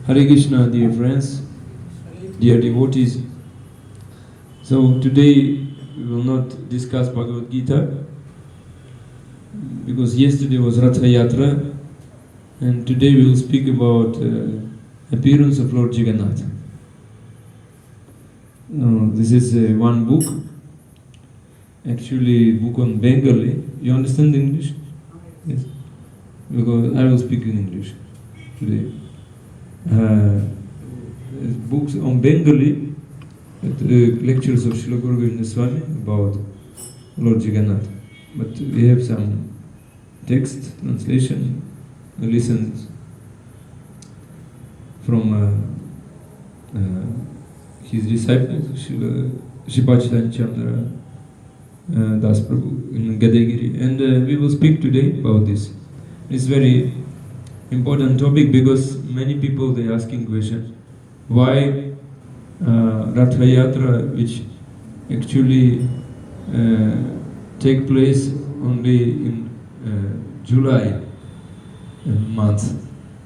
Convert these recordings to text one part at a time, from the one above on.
Hare Krishna, dear friends, dear devotees. So today we will not discuss Bhagavad Gita because yesterday was Ratha Yatra and today we will speak about appearance of Lord Jagannatha. This is one book, actually book on Bengali. You understand English? Yes. Because I will speak in English today. Books on Bengali, lectures of Srila Guru Govinda Swami about Lord Jagannatha. But we have some text, translation, lessons from his disciples, Sripad Chandra Das Prabhu in Gadagiri. And we will speak today about this. It's very important topic because many people they asking question why Ratha Yatra, which actually take place only in July month,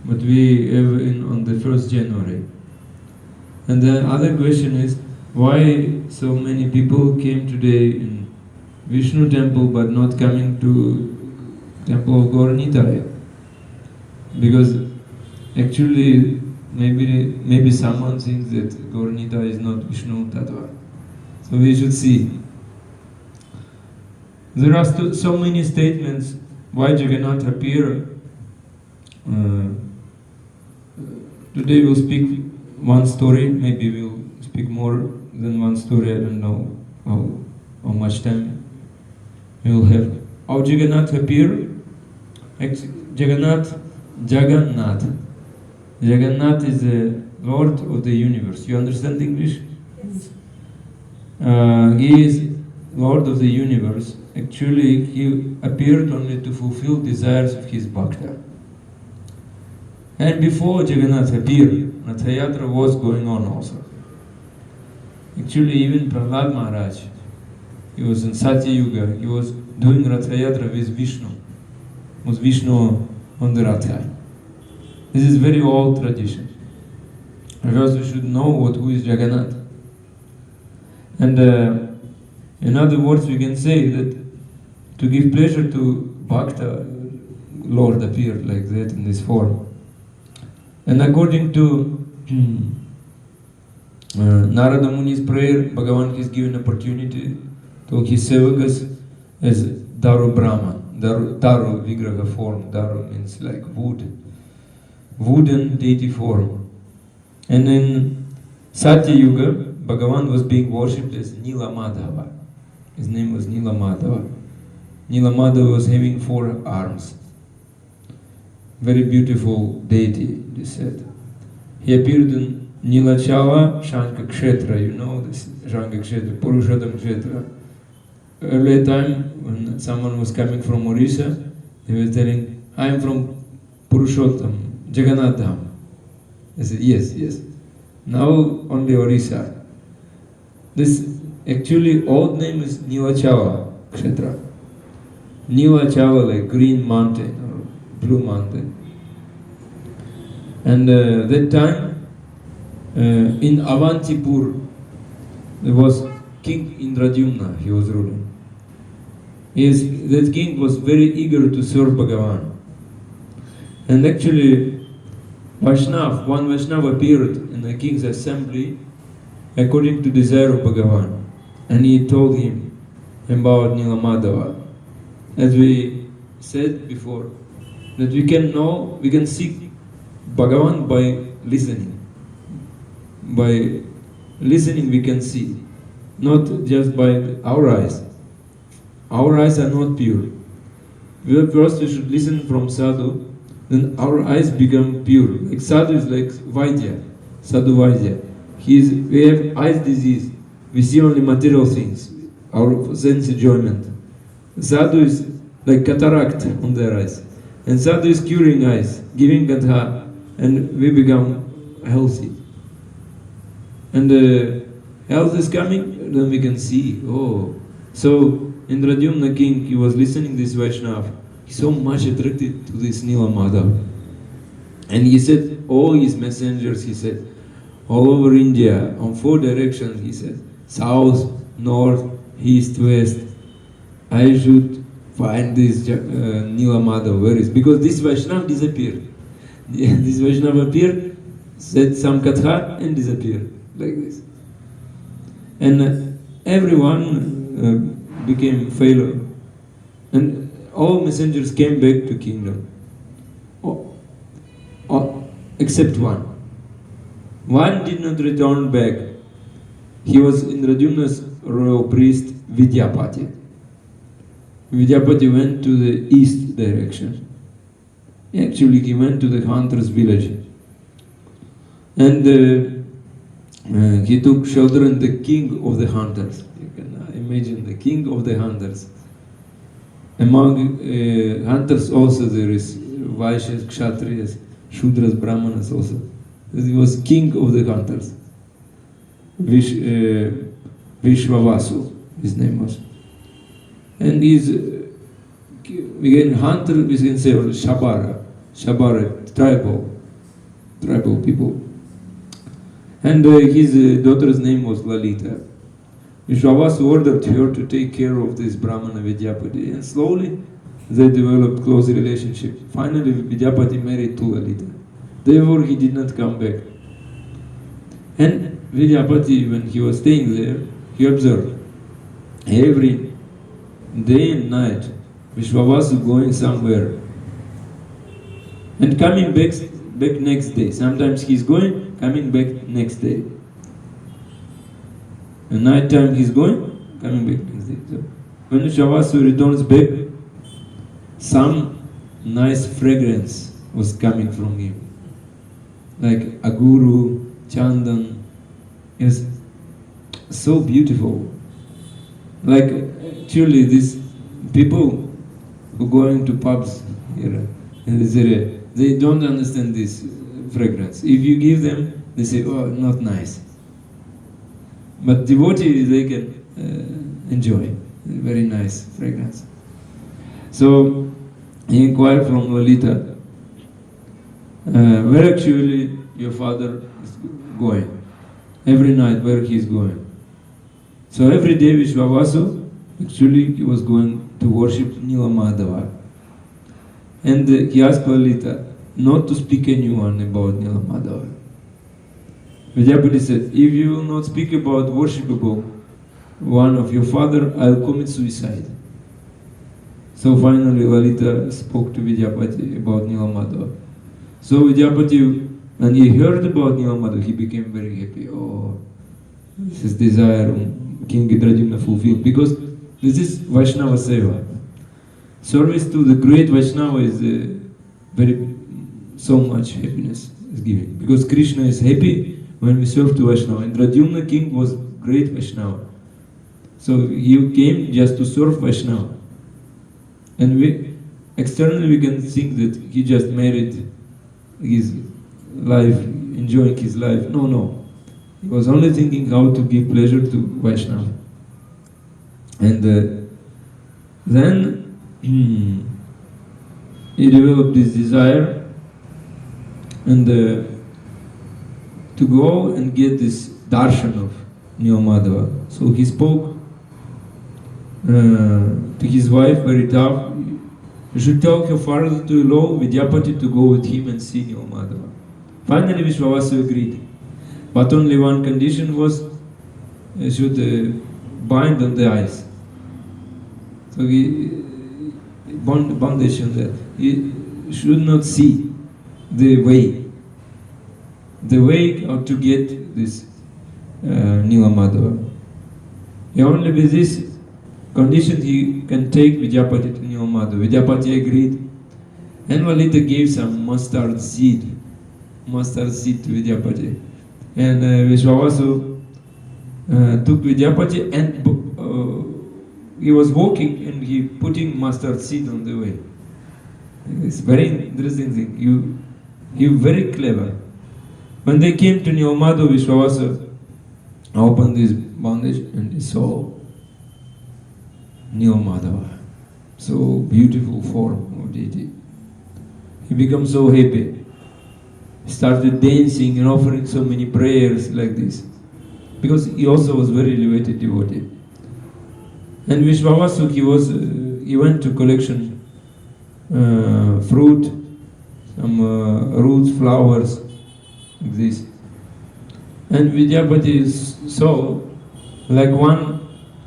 but we have on the 1st January. And the other question is why so many people came today in Vishnu temple but not coming to temple of Gaura-Nitai? Because actually maybe someone thinks that Gaura-Nitai is not Vishnu Tattva. So we should see. There are so many statements why Jagannatha appeared. Today we'll speak one story, maybe we'll speak more than one story, I don't know how much time we will have. How Jagannatha appeared? Jagannath is the Lord of the universe. You understand English? Yes. He is Lord of the universe. Actually, he appeared only to fulfill desires of his bhakta. And before Jagannath appeared, Ratha Yatra was going on also. Actually, even Prahlad Maharaj, he was in Satya Yuga, he was doing Ratha Yatra with Vishnu. Was Vishnu on the Ratha. This is very old tradition. First we should know who is Jagannath. And in other words we can say that to give pleasure to Bhakta, Lord appeared like that in this form. And according to Narada Muni's prayer, Bhagavan has given opportunity to his sevakas as Daru Brahma. Daru Vigraha form. Daru means like wood. Wooden deity form. And in Satya Yuga, Bhagavan was being worshipped as Nila-Madhava. His name was Nila-Madhava. Nila-Madhava was having 4 arms. Very beautiful deity, they said. He appeared in Nilachala Shankha Kshetra. You know this Shankha Kshetra, Purushottam Kshetra. Earlier time, when someone was coming from Orissa, they were telling, I am from Purushottam, Jagannatha. I said, yes. Now only Orissa. This actually old name is Nilachala Kshetra. Nilachala, like green mountain or blue mountain. And that time, in Avantipur, there was King Indradyumna, he was ruling. That king was very eager to serve Bhagavan. And actually, one Vaishnava appeared in the king's assembly according to desire of Bhagavan. And he told him about Nila-Madhava. As we said before, that we can seek Bhagavan by listening. By listening we can see, not just by our eyes. Our eyes are not pure. First we should listen from sadhu, then our eyes become pure. Like sadhu is like Vaidya, sadhu Vaidya. We have eyes disease. We see only material things, our sense enjoyment. Sadhu is like cataract on their eyes. And sadhu is curing eyes, giving gatha, and we become healthy. And health is coming, then we can see, So Indradyumna king, he was listening to this Vaishnava. He's so much attracted to this Nila-Madhava. And he said, all his messengers, he said, all over India, on 4 directions, he said, south, north, east, west, I should find this Nila-Madhava, where is? Because this Vaishnava disappeared. This Vaishnava appeared, said some katha and disappeared, like this. And everyone became failure. And all messengers came back to kingdom. Except one. One did not return back. He was Indradyumna's royal priest, Vidyapati. Vidyapati went to the east direction. Actually, he went to the hunter's village. And he took shelter in the king of the hunters. You can imagine the king of the hunters. Among hunters also there is Vaishyas, Kshatriyas, Shudras, Brahmanas also. He was king of the hunters. Vishwavasu, his name was. And he's again hunter, we can say Shabara, tribal people. And his daughter's name was Lalita. Vishwavasu ordered her to take care of this Brahmana Vidyapati, and slowly they developed close relationship. Finally, Vidyapati married to Lalita. Therefore, he did not come back. And Vidyapati, when he was staying there, he observed every day and night Vishwavasu going somewhere and coming back next day. Sometimes he's going, coming back next day. At night time he's going, coming back next day. So when Vishwavasu returns back, some nice fragrance was coming from him. Like aguru, chandan. It was so beautiful. Like actually these people who go into pubs here in this area, they don't understand this fragrance. If you give them, they say, oh, not nice. But devotees, they can enjoy very nice fragrance. So he inquired from Lalita, where actually your father is going? Every night, where he is going? So every day Vishwavasu, actually he was going to worship Nila-Madhava. And he asked Lalita not to speak anyone about Nila-Madhava. Vidyapati said, if you will not speak about worshipable one of your father, I'll commit suicide. So finally Lalita spoke to Vidyapati about Nila-Madhava. So Vidyapati, when he heard about Nila-Madhava, he became very happy. Oh, this is desire King Indradyumna fulfilled. Because this is Vaishnava Seva. Service to the great Vaishnava is so much happiness is given. Because Krishna is happy when we serve to Vaishnava. Indradyumna king was great Vaishnava. So he came just to serve Vaishnava. And externally we can think that he just married his life, enjoying his life. No. He was only thinking how to give pleasure to Vaishnava. And then he developed this desire and to go and get this darshan of Nila-Madhava. So he spoke to his wife very tough. You should tell your father to allow Vidyapati to go with him and see Nila-Madhava. Finally Vishwavasu agreed. But only one condition was he should bind on the eyes. So he bondage on that. He should not see the way how to get this Nila-Madhava. Only with this condition he can take Vidyapati to Nila-Madhava. Vidyapati agreed. And Lalita gave some mustard seed to Vidyapati. And Vishwavasu took Vidyapati and he was walking and he putting mustard seed on the way. It's very interesting thing. You very clever. When they came to Nila-Madhava, Vishwavasu opened this bondage and he saw Nila-Madhava, so beautiful form of deity. He becomes so happy. He started dancing and offering so many prayers like this, because he also was very elevated devotee. And Vishwavasu, he went to collection fruit, some roots, flowers, like this. And Vidyapati saw like one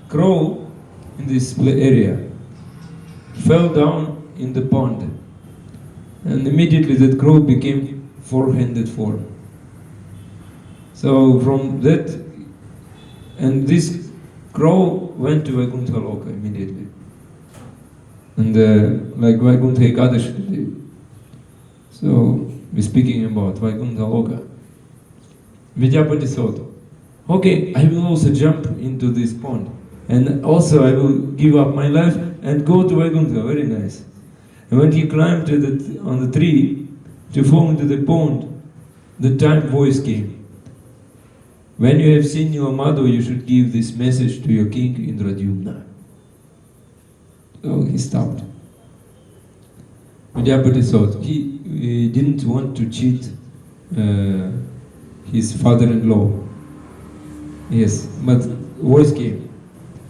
crow in this area fell down in the pond, and immediately that crow became four-handed form. So from that, and this crow went to Vaikuntha Loka immediately. And like Vaikuntha Ekadashi. So we're speaking about Vaikuntha Loka. Vidyapati thought, okay, I will also jump into this pond. And also I will give up my life and go to Vaikuntha. Very nice. And when he climbed on the tree to fall into the pond, the time voice came. When you have seen your mother, you should give this message to your king Indradyumna. So he stopped. Vidyapati thought he didn't want to cheat his father-in-law. Yes, but voice came.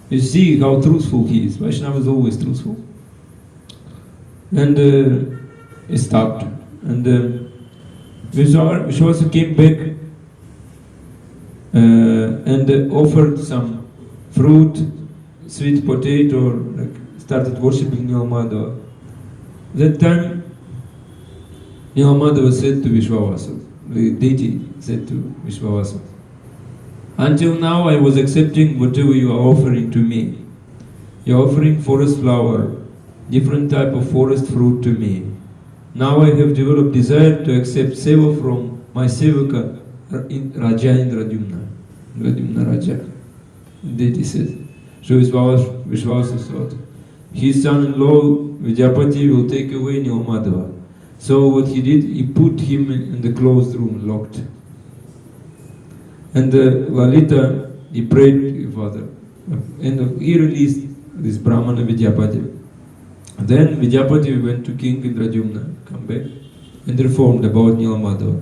You see how truthful he is. Vaishnava is always truthful. And he stopped. And Vishwavasu came back and offered some fruit, sweet potato, like started worshipping Nilamadeva. That time, Nilamadeva said to Vishwavasu, the deity said to Vishwavasu, until now I was accepting whatever you are offering to me. You are offering forest flower, different type of forest fruit to me. Now I have developed desire to accept seva from my sevaka, Raja Indradyumna. Indradyumna Raja. Deity said. So Vishwavasu thought, his son-in-law Vidyapati will take away Nilamadeva. So what he did, he put him in the closed room, locked. And Lalita, he prayed to his father. And he released this Brahmana Vidyapati. Then Vidyapati went to King Indradyumna, come back, and reformed about Nilamadeva.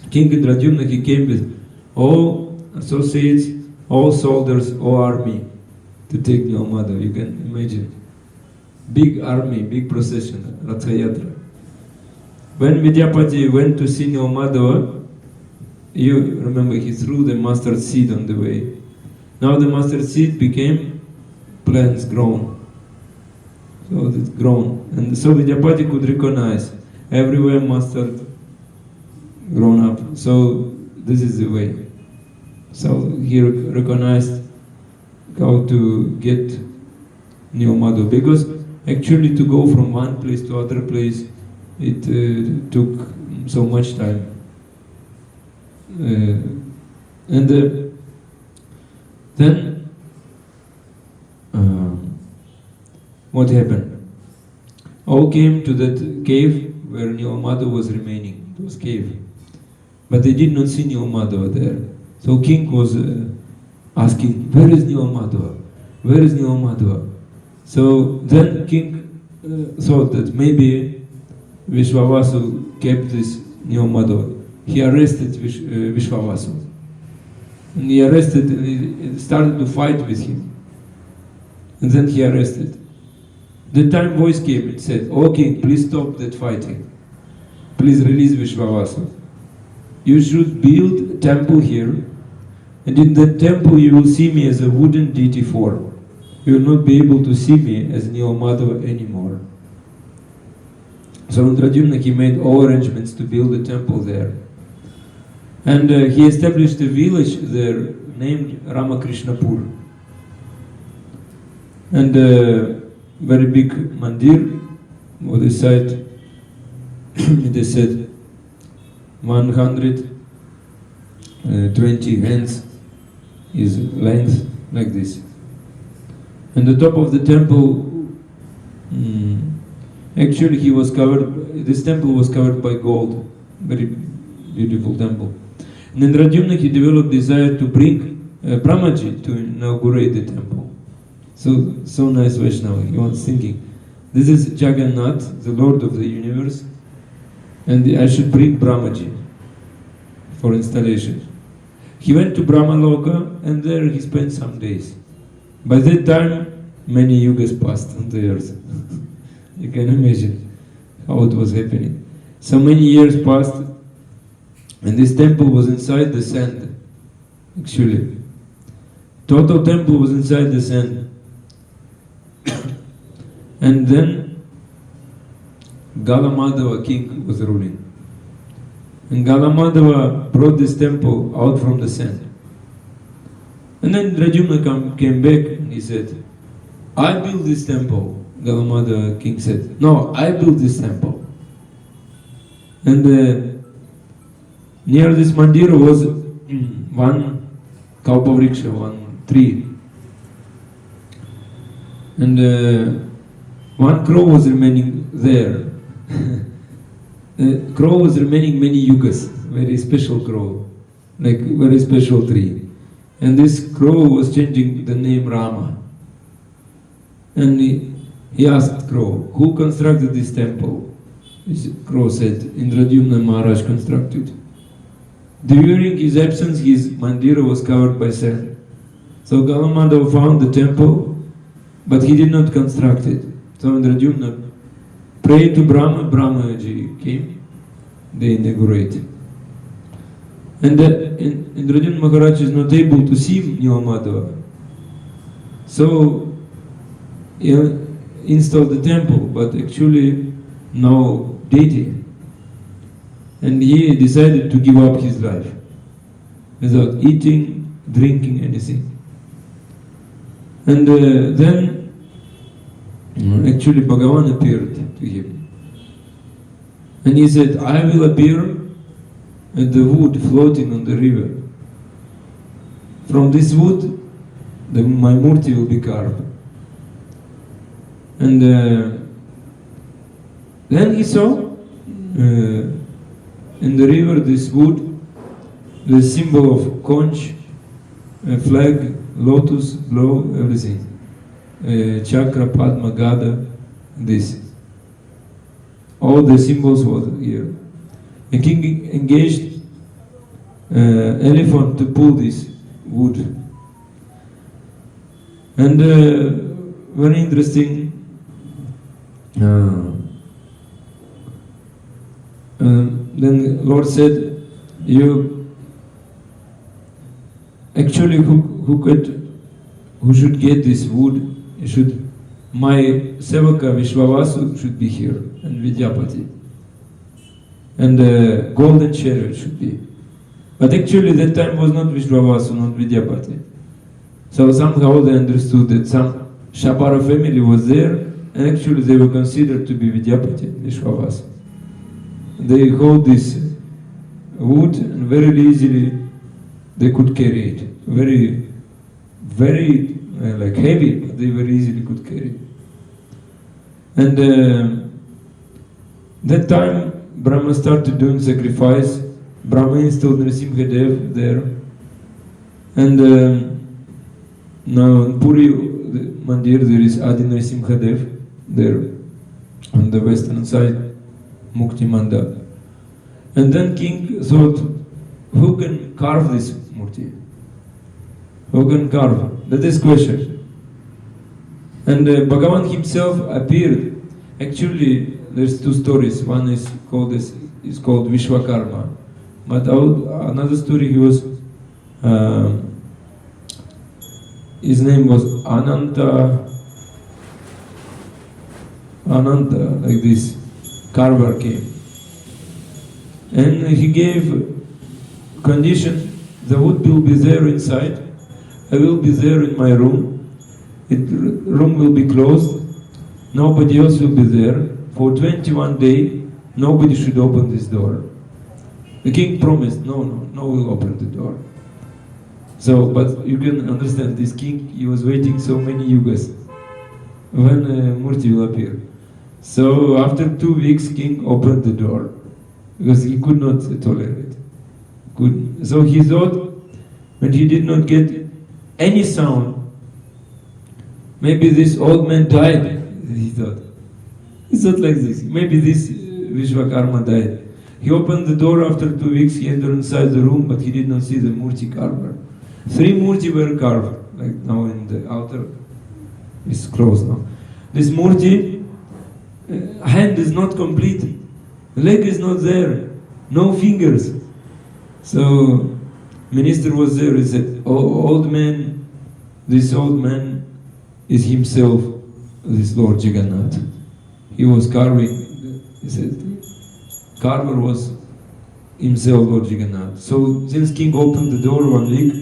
King Indradyumna, he came with all associates, all soldiers, all army to take Nilamadeva. You can imagine. Big army, big procession, Ratha Yatra. When Vidyapati went to see Nilamadeva, you remember he threw the mustard seed on the way. Now the mustard seed became plants grown. So it's grown. And so Vidyapati could recognize everywhere mustard grown up. So this is the way. So he recognized how to get Nilamadeva. Because actually to go from one place to other place, it took so much time. Then what happened? All came to that cave where Nilamadeva was remaining. It was cave. But they did not see Nilamadeva there. So king was asking, where is Nilamadeva? Where is Nilamadeva? So then king thought that maybe Vishwavasu kept this Nilamadeva. He arrested Vishwavasu. And he arrested and he started to fight with him. And then he arrested. The time voice came and said, "O king, please stop that fighting. Please release Vishwavasu. You should build a temple here, and in that temple you will see me as a wooden deity form. You will not be able to see me as Nilamadeva anymore." So Indradyumna, he made all arrangements to build a temple there. And he established a village there named Ramakrishnapur. And very big mandir, on the side, they said 120 hands is length, like this. And the top of the temple, actually he was covered, this temple was covered by gold, very beautiful temple. And Indradyumna, he developed desire to bring Brahmaji to inaugurate the temple. So nice Vaishnava, he was thinking, this is Jagannatha, the Lord of the universe, and I should bring Brahmaji for installation. He went to Brahmaloka and there he spent some days. By that time, many yugas passed on the earth. You can imagine how it was happening. So many years passed, and this temple was inside the sand, actually. Total temple was inside the sand. And then Galamadava king was ruling. And Galamadava brought this temple out from the sand. And then Rajumna came back and he said, I built this temple. Galamadava king said, no, I built this temple. And near this mandir was one kalpavriksha, one tree. And one crow was remaining there. The crow was remaining many yugas, very special crow, like very special tree. And this crow was changing the name Rama. And he asked crow, who constructed this temple? This crow said, Indradyumna Maharaj constructed. During his absence, his mandira was covered by sand. So Galamadava found the temple, but he did not construct it. So Indradyumna prayed to Brahma, Brahmaji came, they inaugurated. And Indradyumna Maharaj is not able to see Nilamadava. So he installed the temple, but actually no deity. And he decided to give up his life without eating, drinking, anything. And then actually Bhagavan appeared to him. And he said, I will appear at the wood floating on the river. From this wood, my murti will be carved. And then he saw in the river this wood, the symbol of conch, a flag, lotus, blow, everything. Chakra, Padma, Gada, this. All the symbols were here. The king engaged elephant to pull this wood. And very interesting, then Lord said, you actually who should get this wood, my Sevaka Vishwavasu should be here, and Vidyapati. And golden chariot should be. But actually that time was not Vishwavasu, not Vidyapati. So somehow they understood that some Shapara family was there, and actually they were considered to be Vidyapati, Vishwavasu. They hold this wood and very easily they could carry it. Very like heavy, but they very easily could carry it. And that time Brahma started doing sacrifice. Brahma installed Nrsimhadev there. And now in Puri Mandir there is Adi Nrsimhadev there on the western side. Mukti Manda. And then king thought, who can carve this murti? Who can carve? That is question. And Bhagavan himself appeared. Actually, there's two stories. One is called Vishwakarma. But another story, his name was Ananta, like this. Carver came, and he gave condition, the wood will be there inside, I will be there in my room, room will be closed, nobody else will be there, for 21 days, nobody should open this door. The king promised, no will open the door. So, but you can understand, this king, he was waiting so many yugas, when Murti will appear. So after 2 weeks, king opened the door because he could not tolerate. So he thought, when he did not get any sound, maybe this old man died. He thought like this. Maybe this Vishwakarma died. He opened the door after 2 weeks, he entered inside the room, but he did not see the Murti carver. 3 Murti were carved, like now in the altar. It's closed now. This Murti, hand is not complete, leg is not there, no fingers. So, minister was there, he said, old man, this old man is himself, this Lord Jagannatha. He was carving, he said, carver was himself Lord Jagannatha. So, since king opened the door 1 week,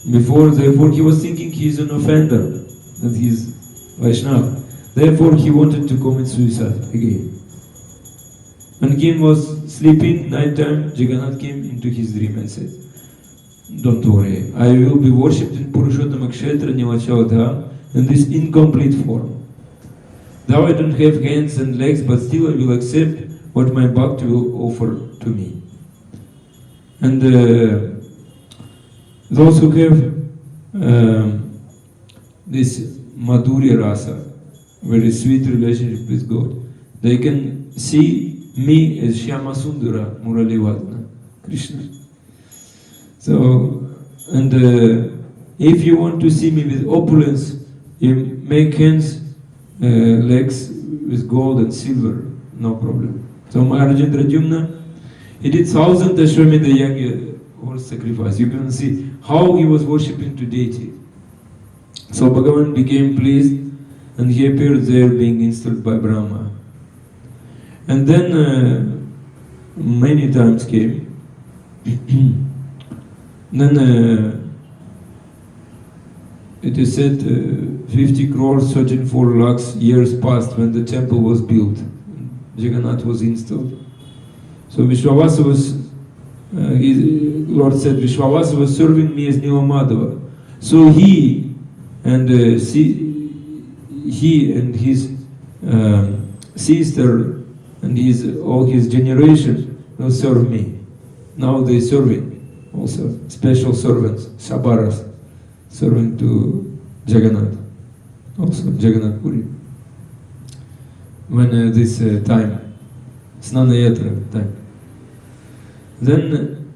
therefore he was thinking he is an offender, that he is Vaishnava. Therefore he wanted to commit suicide again. When king was sleeping, night time, Jagannath came into his dream and said, don't worry, I will be worshipped in Purushottama Kshetra Nivachodha in this incomplete form. Though I don't have hands and legs, but still I will accept what my bhakti will offer to me. And those who have this Madhurya Rasa, very sweet relationship with God, they can see me as Shyama Sundara Murali Vadna, Krishna. So, and if you want to see me with opulence, you make hands, legs with gold and silver, no problem. So Maharaj Indradyumna, he did 1,000 Ashwamedha Yagya horse sacrifice. You can see how he was worshipping to deity. So Bhagavan became pleased and he appeared there being installed by Brahma. And then many times came. Then it is said 50 crores, 34 lakhs years passed when the temple was built. Jagannath was installed. So Vishwavasa was, Lord said, Vishwavasa was serving me as Nilamadava. So he and his sister and all his generation will serve me. Now they serving also special servants, Sabaras, serving to Jagannath, also Jagannath Puri. When this time, Snana Yatra time. Then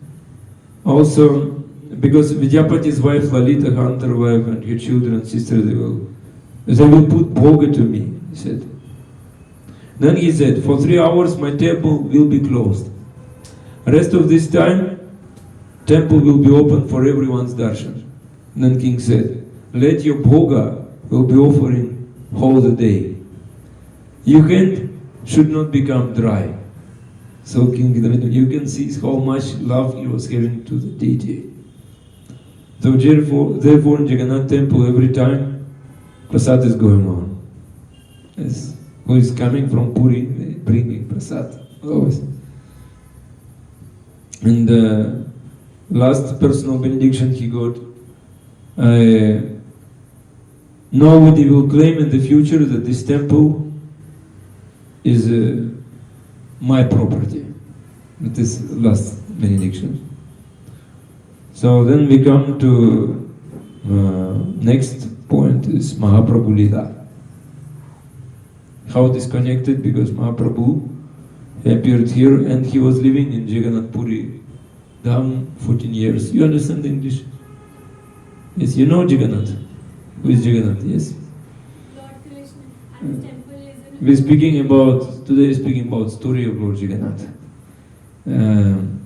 also, because Vidyapati's wife, Lalita, her wife, and her children, sister, they will put bhoga to me, he said. Then he said, for 3 hours my temple will be closed. Rest of this time, temple will be open for everyone's darshan. Then king said, let your bhoga will be offering all the day. Your hand should not become dry. So King Jagannatha, you can see how much love he was giving to the deity. So therefore in Jagannath temple every time prasad is going on. Yes. Who is coming from Puri bringing prasad always. And last personal benediction he got, nobody will claim in the future that this temple is my property. That is last benediction. So then we come to next point is Mahaprabhu Lila. How it is connected, because Mahaprabhu appeared here and he was living in Jagannath Puri Dham 14 years. You understand English? Yes, you know Jagannath. Who is Jagannath? Yes. Lord Krishna and the temple is in We're speaking about, today is speaking about story of Lord Jagannatha. And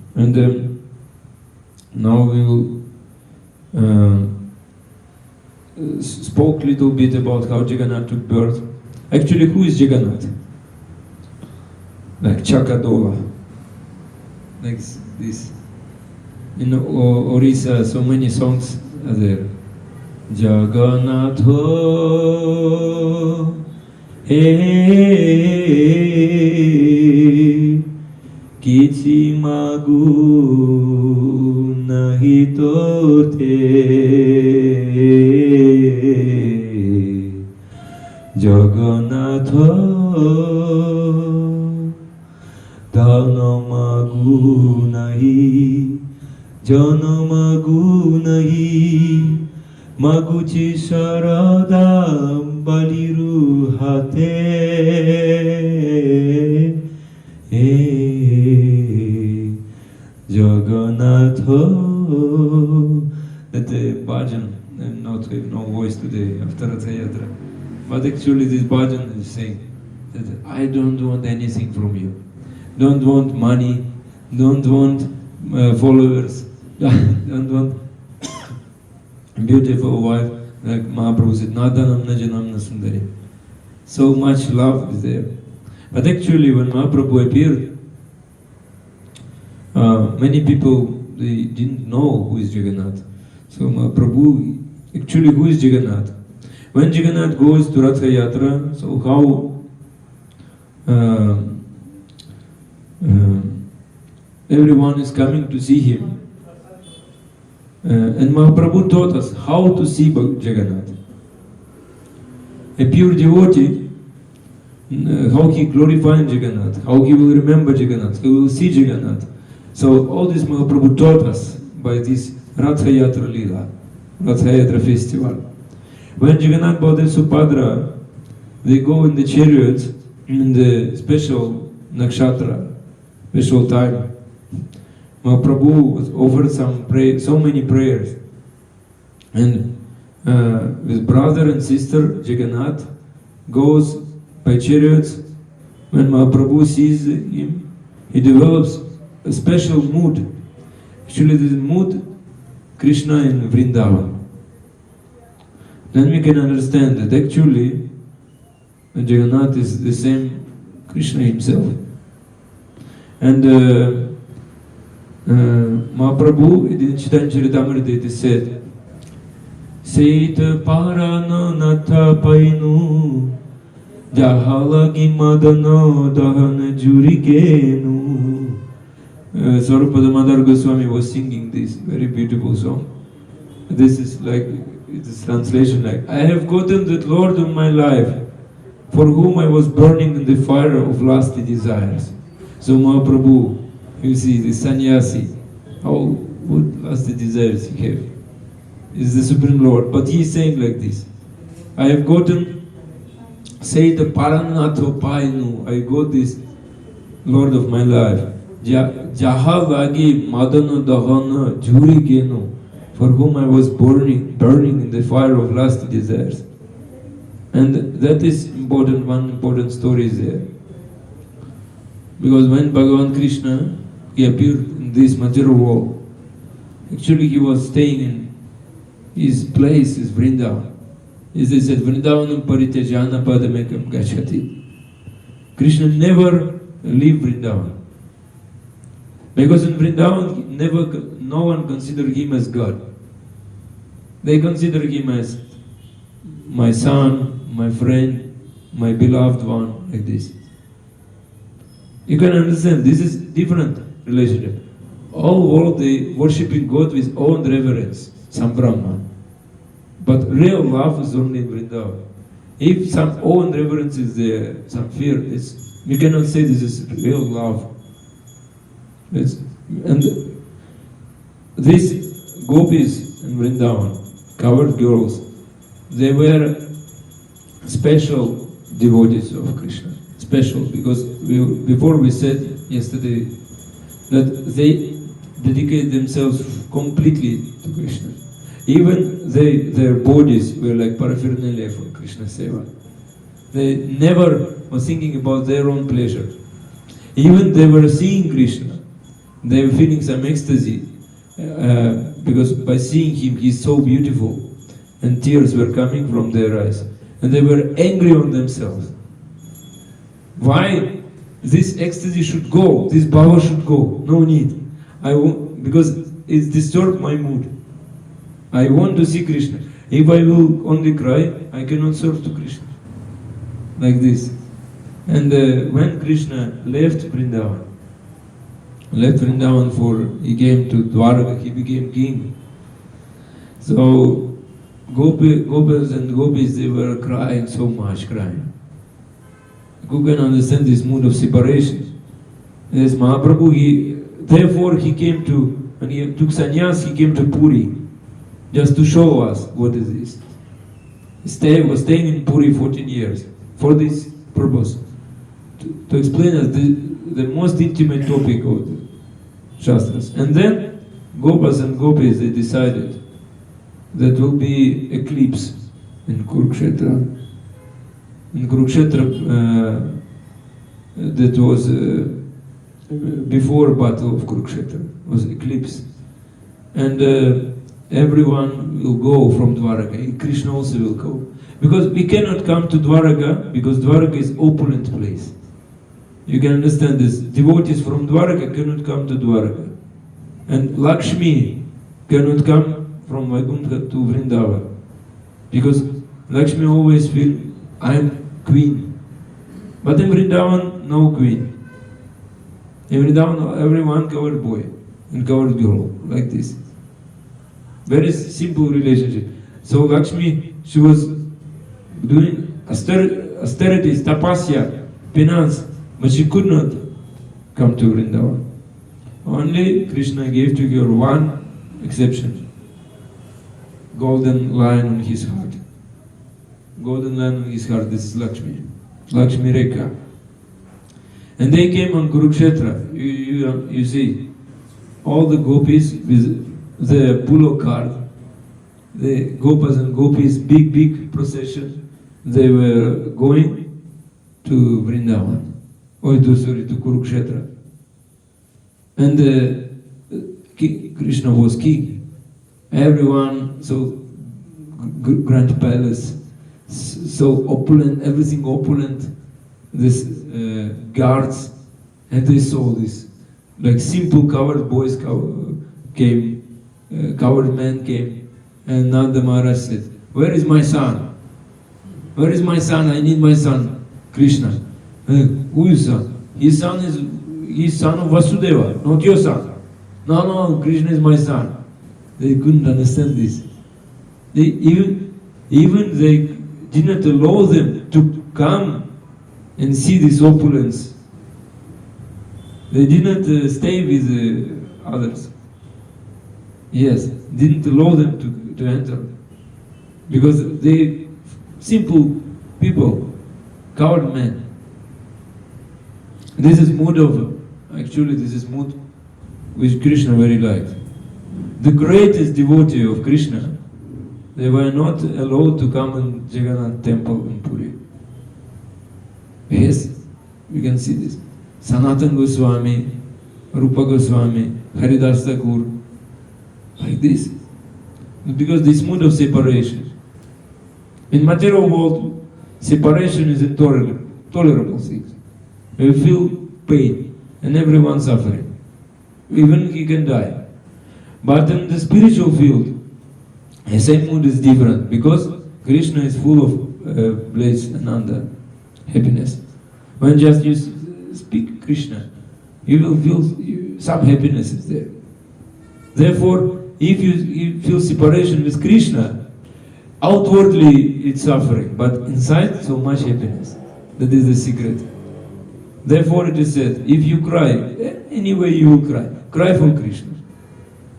now we will spoke little bit about how Jagannath took birth. Actually, who is Jagannath? Like Chakadola. Like this. In Orissa, so many songs are there. Jagannatha, kichi magu nahi tote. Jagannatha, dhanamagu nahi, janamagu nahi, maguchi sarada baliru hate, Hey Jagannatha. That bhajan, I'm not have no voice today after Ratha Yatra. But actually this bhajan is saying that I don't want anything from you. Don't want money, don't want followers, don't want beautiful wife, like Mahaprabhu said, Nadanam Najanam Nasundari. So much love is there. But actually when Mahaprabhu appeared, many people, they didn't know who is Jagannatha. So Mahaprabhu, actually who is Jagannatha? When Jagannath goes to Ratha Yatra, so how everyone is coming to see him. And Mahaprabhu taught us how to see Jagannath. A pure devotee, how he glorifies Jagannath, how he will remember Jagannath, he will see Jagannath. So all this Mahaprabhu taught us by this Ratha Yatra Lila, Ratha Yatra festival. When Jagannath, Baladev, Subhadra, they go in the chariots in the special nakshatra, special time, Mahaprabhu offered so many prayers. And with brother and sister, Jagannath goes by chariots. When Mahaprabhu sees him, he develops a special mood. Actually, this mood, Krishna in Vrindavan. Then we can understand that actually Jagannath is the same Krishna himself. And Mahaprabhu in Chaitanya Charitamrita it is said, Seita parana natha painu jahalagi madana dahana jurikenu. Swarupada Madhar Goswami was singing this very beautiful song. This is like, this translation like, I have gotten the Lord of my life, for whom I was burning in the fire of lusty desires. So Mahaprabhu, you see, the sannyasi, what lusty desires he have. Is the Supreme Lord. But he is saying like this, I have gotten, say the Paranatho Painu, I got this Lord of my life. Jahavagi Madana Dahana Juri Geno, for whom I was burning in the fire of lusty desires. And that is important, one important story is there. Because when Bhagavan Krishna, he appeared in this material world, actually he was staying in his place, is Vrindavan. As they said, Vrindavanam paritejana padamekam gachati. Krishna never leave Vrindavan. Because in Vrindavan, no one considered him as God. They consider him as my son, my friend, my beloved one, like this. You can understand, this is different relationship. All world they worshipping God with own reverence, Sambrahma. But real love is only in Vrindavan. If some own reverence is there, some fear, we cannot say this is real love. And these gopis in Vrindavan, covered girls, they were special devotees of Krishna. Special, because before we said yesterday that they dedicate themselves completely to Krishna. Even their bodies were like paraphernalia for Krishna Seva. They never were thinking about their own pleasure. Even they were seeing Krishna, they were feeling some ecstasy, because by seeing him, he is so beautiful, and tears were coming from their eyes. And they were angry on themselves. Why this ecstasy should go, this power should go? No need. Because it disturbed my mood. I want to see Krishna. If I will only cry, I cannot serve to Krishna. Like this. And when Krishna left Vrindavan he came to Dwaraka, he became king. So gopis and gopis, they were crying so much, crying. Who can understand this mood of separation? As Mahaprabhu, therefore he came to, when he took sannyas, he came to Puri, just to show us what is this. He was staying in Puri 14 years, for this purpose, to explain us the most intimate topic of the Shastras. And then Gopas and Gopis, they decided that will be eclipse in Kurukshetra. In Kurukshetra, that was before battle of Kurukshetra, was eclipse. And everyone will go from Dwaraka. Krishna also will go. Because we cannot come to Dwaraka, because Dwaraka is opulent place. You can understand this. Devotees from Dwaraka cannot come to Dwaraka. And Lakshmi cannot come from Vaikuntha to Vrindavan. Because Lakshmi always feel, I am queen. But in Vrindavan, no queen. In Vrindavan, everyone covered boy and covered girl, like this. Very simple relationship. So Lakshmi, she was doing austerities, tapasya, penance, but she could not come to Vrindavan. Only Krishna gave to her one exception. Golden lion on his heart. Golden lion on his heart, this is Lakshmi. Lakshmi Rekha. And they came on Kurukshetra. You see, all the gopis with the bullock cart, the gopas and gopis, big procession, they were going to Vrindavan, or to Kurukshetra. And Krishna was king. Everyone, so grand palace, so opulent, everything opulent, this guards, and they saw this, like simple covered boys came, covered men came, and Nanda Maharaj said, where is my son? Where is my son? I need my son, Krishna. Who is son? His son of Vasudeva, not your son. No, Krishna is my son. They couldn't understand this. They even they didn't allow them to come and see this opulence. They didn't stay with others. Yes, didn't allow them to enter. Because they simple people, coward men. This is mood this is mood which Krishna very liked. The greatest devotee of Krishna, they were not allowed to come in Jagannatha temple in Puri. Yes, we can see this. Sanatana Goswami, Rupa Goswami, Haridas Thakur, like this. Because this mood of separation. In material world, separation is tolerable thing. We feel pain and everyone suffering. Even he can die. But in the spiritual field, the same mood is different because Krishna is full of bliss and Ananda, happiness. When just you speak Krishna, you will feel some happiness is there. Therefore, if you feel separation with Krishna, outwardly it's suffering, but inside so much happiness. That is the secret. Therefore it is said, if you cry, anyway you will cry. Cry for Krishna.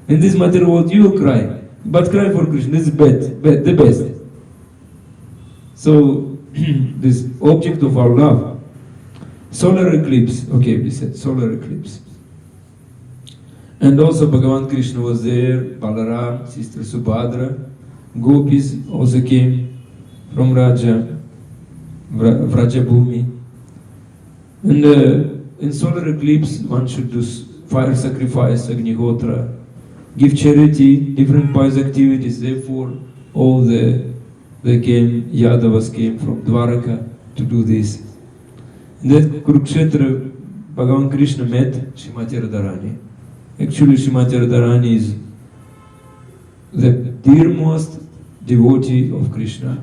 In this material world you will cry, but cry for Krishna. This is the best. So, this object of our love, solar eclipse, okay, we said solar eclipse. And also Bhagavan Krishna was there, Balaram, Sister Subhadra, Gopis also came from Vrajabhumi. And in solar eclipse, one should do fire sacrifice, Agnihotra, give charity, different pious activities. Therefore, all Yadavas came from Dwaraka to do this. In that Kurukshetra, Bhagavan Krishna met Srimati Radharani. Actually, Srimati Radharani is the dearmost devotee of Krishna.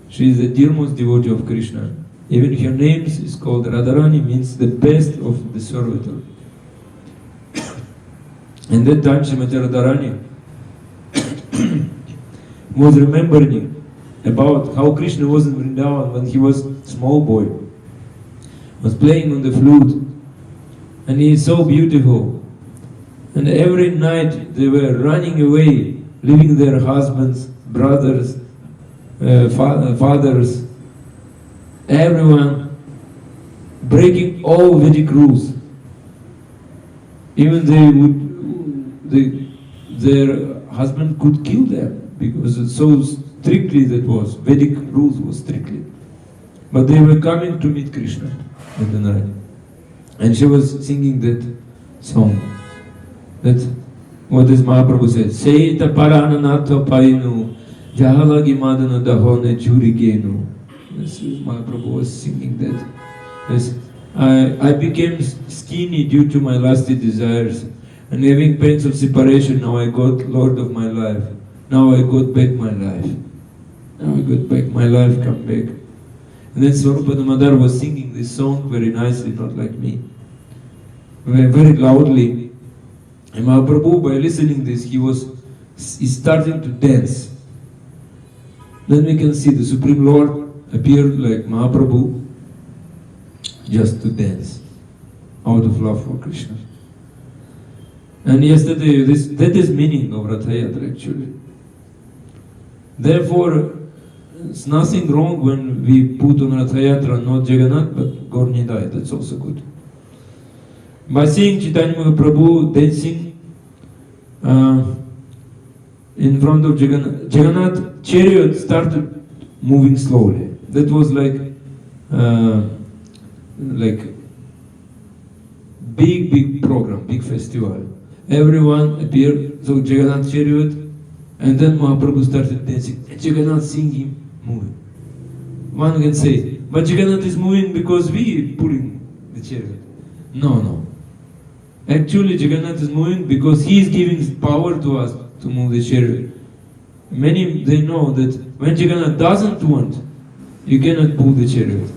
She is the dearmost devotee of Krishna. Even her name is called Radharani, means the best of the servitor. And that time Srimati Radharani was remembering about how Krishna was in Vrindavan when he was a small boy. Was playing on the flute. And he is so beautiful. And every night they were running away, leaving their husbands, brothers, fathers, everyone, breaking all Vedic rules. Even their husband could kill them because it's so strictly that was. Vedic rules was strictly. But they were coming to meet Krishna in the night. And she was singing that song. That's what this Mahaprabhu said. Seita parananato painu, jahalagi madana dahone churigenu. Mahaprabhu was singing that. Yes. I became skinny due to my lusty desires, and having pains of separation, now I got Lord of my life. Now I got back my life. Now I got back my life, come back. And then Swarupa Damodar was singing this song very nicely, not like me. Very loudly. And Mahaprabhu, by listening this, he's starting to dance. Then we can see the Supreme Lord appeared like Mahaprabhu, just to dance, out of love for Krishna. And yesterday, that is meaning of Ratha Yatra actually. Therefore, it's nothing wrong when we put on Ratha Yatra not Jagannath but Gaur Nidai, that's also good. By seeing Chaitanya Mahaprabhu dancing in front of Jagannath chariot started moving slowly. That was like big program, big festival. Everyone appeared, so Jagannath chariot, and then Mahaprabhu started dancing. And Jagannath seeing him moving. One can say, but Jagannath is moving because we pulling the chariot. No. Actually, Jagannath is moving because he is giving power to us to move the chariot. Many, they know that when Jagannath doesn't want, you cannot pull the chariot.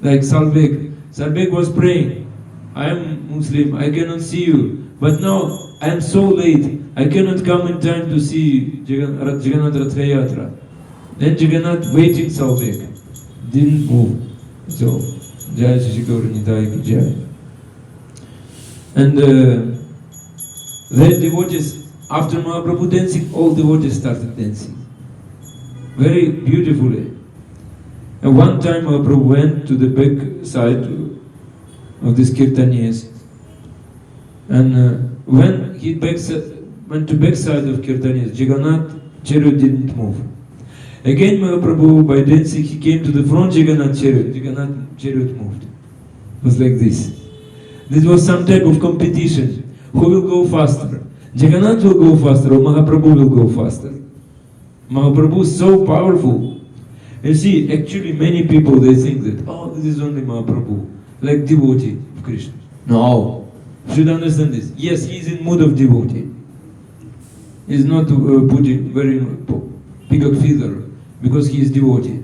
Like Salbek was praying, I am Muslim, I cannot see you, but now I am so late, I cannot come in time to see Jagannath Ratha Yatra. Then Jagannath waiting Salbek, didn't move. So, Jai Shri Gaur Nidai Ki Jai. And then devotees, after Mahaprabhu dancing, all devotees started dancing. Very beautifully. And one time Mahaprabhu went to the back side of this Kirtaniyas, and when he went to back side of Kirtaniyas, Jagannath chariot didn't move. Again Mahaprabhu, by dancing, he came to the front Jagannath chariot moved. It was like this. This was some type of competition. Who will go faster? Jagannath will go faster or Mahaprabhu will go faster? Mahaprabhu is so powerful. You see, actually many people, they think that, oh, this is only Mahaprabhu, like devotee of Krishna. No, you should understand this. Yes, he is in mood of devotee. He is not putting very peacock feather because he is devotee.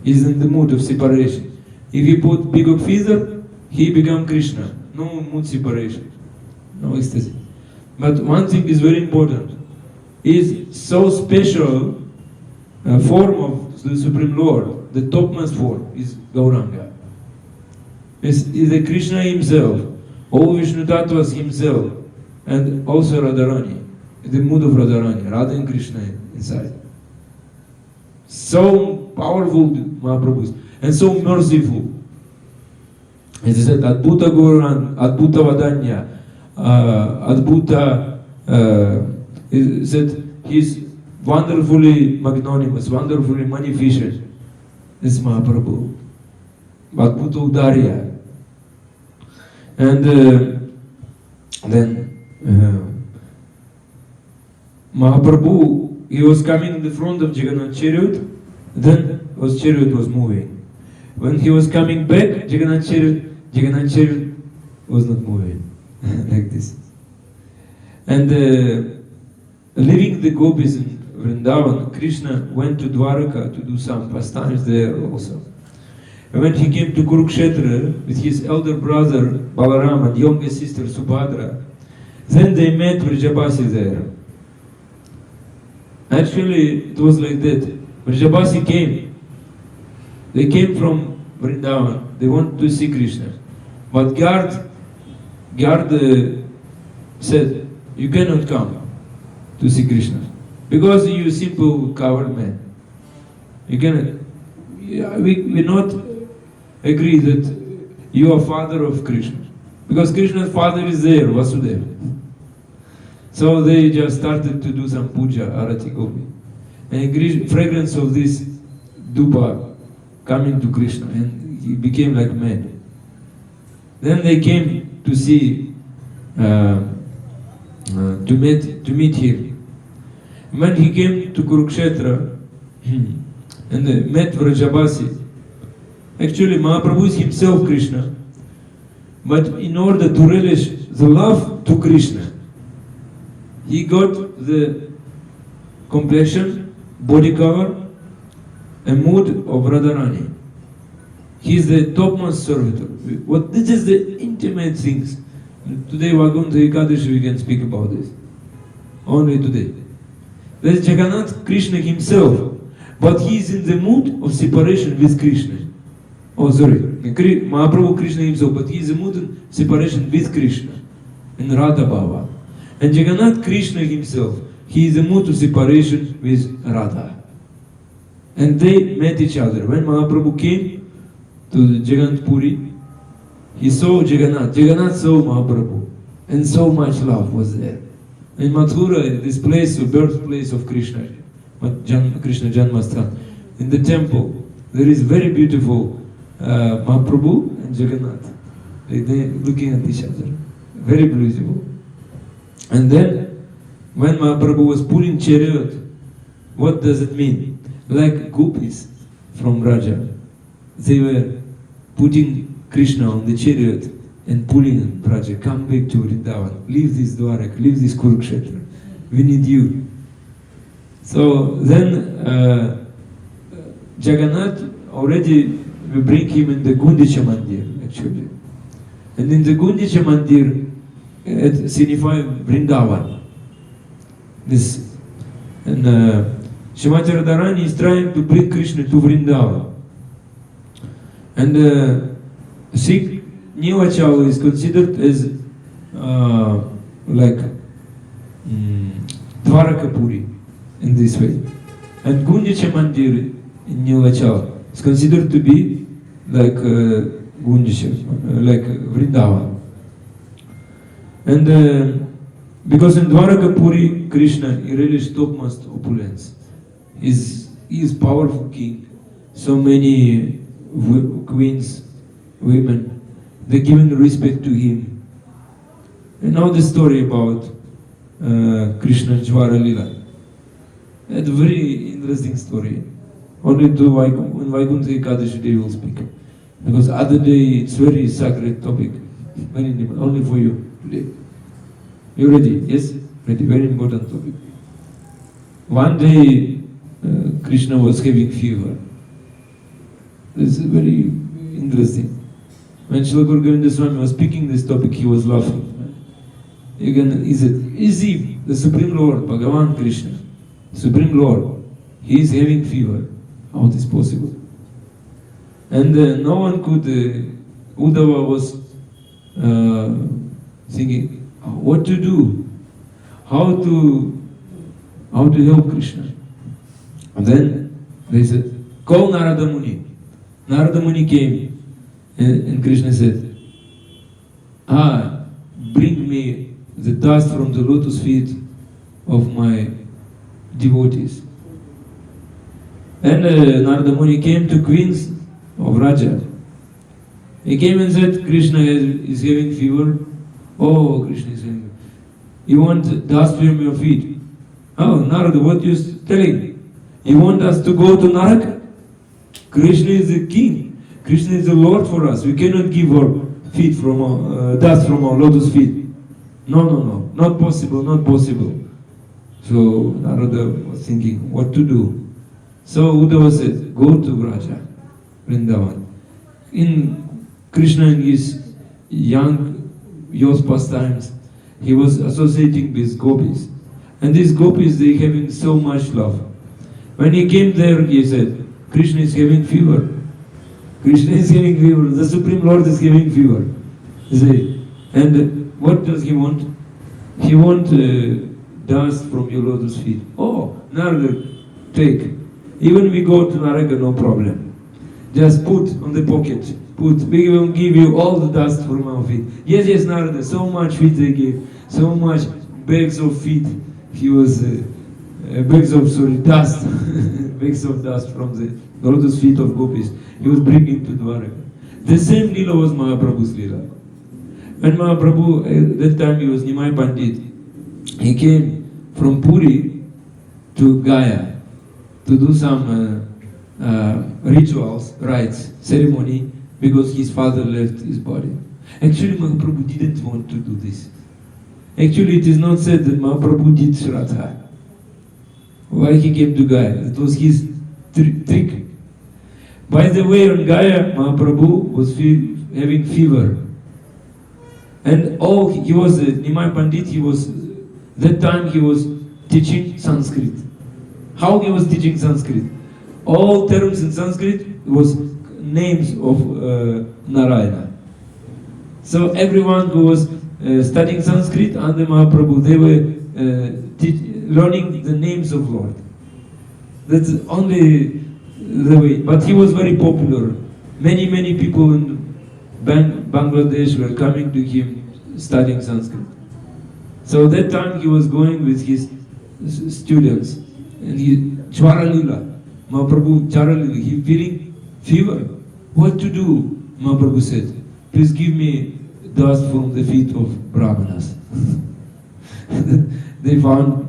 He is in the mood of separation. If he put peacock feather, he become Krishna. No mood separation. No ecstasy. But one thing is very important. Is so special form of the Supreme Lord, the topmost form is Gauranga. Is the Krishna himself, all Vishnu Tattvas himself, and also Radharani, the mood of Radharani, Radha and Krishna inside. So powerful Mahaprabhu and so merciful. As I said, Adbhuta Gauran, Adbhuta Vadanya, Adbhuta, he said, he's wonderfully magnanimous, wonderfully magnificent. This Mahaprabhu. Adbhuta Udarya. And then Mahaprabhu, he was coming in the front of Jagannath chariot, then his chariot was moving. When he was coming back, Jagannath chariot was not moving. Like this. And leaving the gopis in Vrindavan, Krishna went to Dwaraka to do some pastimes there also. And when he came to Kurukshetra with his elder brother Balaram and younger sister Subhadra, then they met Vrijabasi there. Actually, it was like that. Vrijabasi came. They came from Vrindavan. They wanted to see Krishna. But guard said, you cannot come to see Krishna because you simple coward man. You cannot. We're not agree that you are father of Krishna. Because Krishna's father is there, Vasudeva. So they just started to do some puja, arati gopi. And fragrance of this dupa coming to Krishna, and he became like mad. Then they came to see, to meet him. When he came to Kurukshetra and met Vrajabasi, actually Mahaprabhu is himself Krishna, but in order to relish the love to Krishna, he got the complexion, body color, and mood of Radharani. He is the topmost servitor. This is the intimate things. Today, Vaikuntha Ekadashi, we can speak about this. Only today. There is Jagannatha, Krishna himself, but he is in the mood of separation with Krishna. Oh, sorry, Mahaprabhu Krishna himself, but he is in the mood of separation with Krishna, in Radha Bhava. And Jagannatha Krishna himself, he is in the mood of separation with Radha. And they met each other. When Mahaprabhu came to Jagannath Puri, he saw Jagannath. Jagannath saw Mahaprabhu. And so much love was there. In Mathura, this place, the birthplace of Krishna, Krishna Janmasthan, in the temple, there is very beautiful Mahaprabhu and Jagannath. They looking at each other. Very beautiful. And then, when Mahaprabhu was pulling chariot, what does it mean? Like gopis from Raja. They were putting Krishna on the chariot and pulling Raja, come back to Vrindavan, leave this Dwarak, leave this Kurukshetra, we need you. So then Jagannath already, we bring him in the Gundicha Mandir actually. And in the Gundicha Mandir, it signifies Vrindavan. This, and Srimati Radharani is trying to bring Krishna to Vrindavan. And Sikh Nilachala is considered as like Dwarakapuri in this way. And Gundicha Mandir in Nilachala is considered to be like Gundicha, like Vrindavan. And because in Dwarakapuri, Krishna, he really is topmost opulence. He is powerful king. So many queens, women, they're giving respect to him. And now the story about Krishna Jwara Lila. It's a very interesting story. Only to Vaikuntha Ekadashi day will speak. Because other day it's very sacred topic. Very only for you today. You ready? Yes? Ready. Very important topic. One day Krishna was having fever. This is very interesting. When Srila Guru Govinda Swami was speaking this topic, he was laughing. Is he the Supreme Lord, Bhagavan Krishna, Supreme Lord, he is having fever? How it is possible? And no one could, Uddhava was thinking, what to do? How to help Krishna? And then they said, call Narada Muni. Narada Muni came and Krishna said, bring me the dust from the lotus feet of my devotees. And Narada Muni came to queens of Raja. He came and said, Krishna is having fever. Oh, Krishna is having fever. You want dust from your feet? Oh, Narada, what you telling? You want us to go to Naraka? Krishna is the king. Krishna is the Lord for us. We cannot give our feet from dust from our lotus feet. No, not possible, not possible. So Narada was thinking what to do. So Uddhava said, go to Raja, Vrindavan. In Krishna in his young youth pastimes, he was associating with gopis. And these gopis, they having so much love. When he came there, he said, Krishna is having fever. Krishna is having fever. The Supreme Lord is having fever. He said, and what does he want? He wants dust from your lotus feet. Oh, Narada, take. Even we go to Naraka, no problem. Just put on the pocket we will give you all the dust from our feet. Yes, yes, Narada, so much feet they gave, so much bags of feet. He was, dust, bags of dust from the lotus feet of gopis. He was bringing to Dwaraka. The same lila was Mahaprabhu's lila. When Mahaprabhu, at that time he was Nimai Pandit, he came from Puri to Gaya to do some rituals, rites, ceremony, because his father left his body. Actually, Mahaprabhu didn't want to do this. Actually, it is not said that Mahaprabhu did Shraddha. Why he came to Gaya? It was his trick. By the way, on Gaya, Mahaprabhu was having fever. And he was a Nimai Pandit, that time he was teaching Sanskrit. How he was teaching Sanskrit? All terms in Sanskrit was names of Narayana. So everyone who was studying Sanskrit under Mahaprabhu, they were learning the names of Lord. That's only the way. But he was very popular. Many people in Bangladesh were coming to him studying Sanskrit. So that time he was going with his students, and Chwara Lila, Mahaprabhu Chwara Lila, he feeling fever. What to do? Mahaprabhu said, please give me dust from the feet of Brahmanas. They found,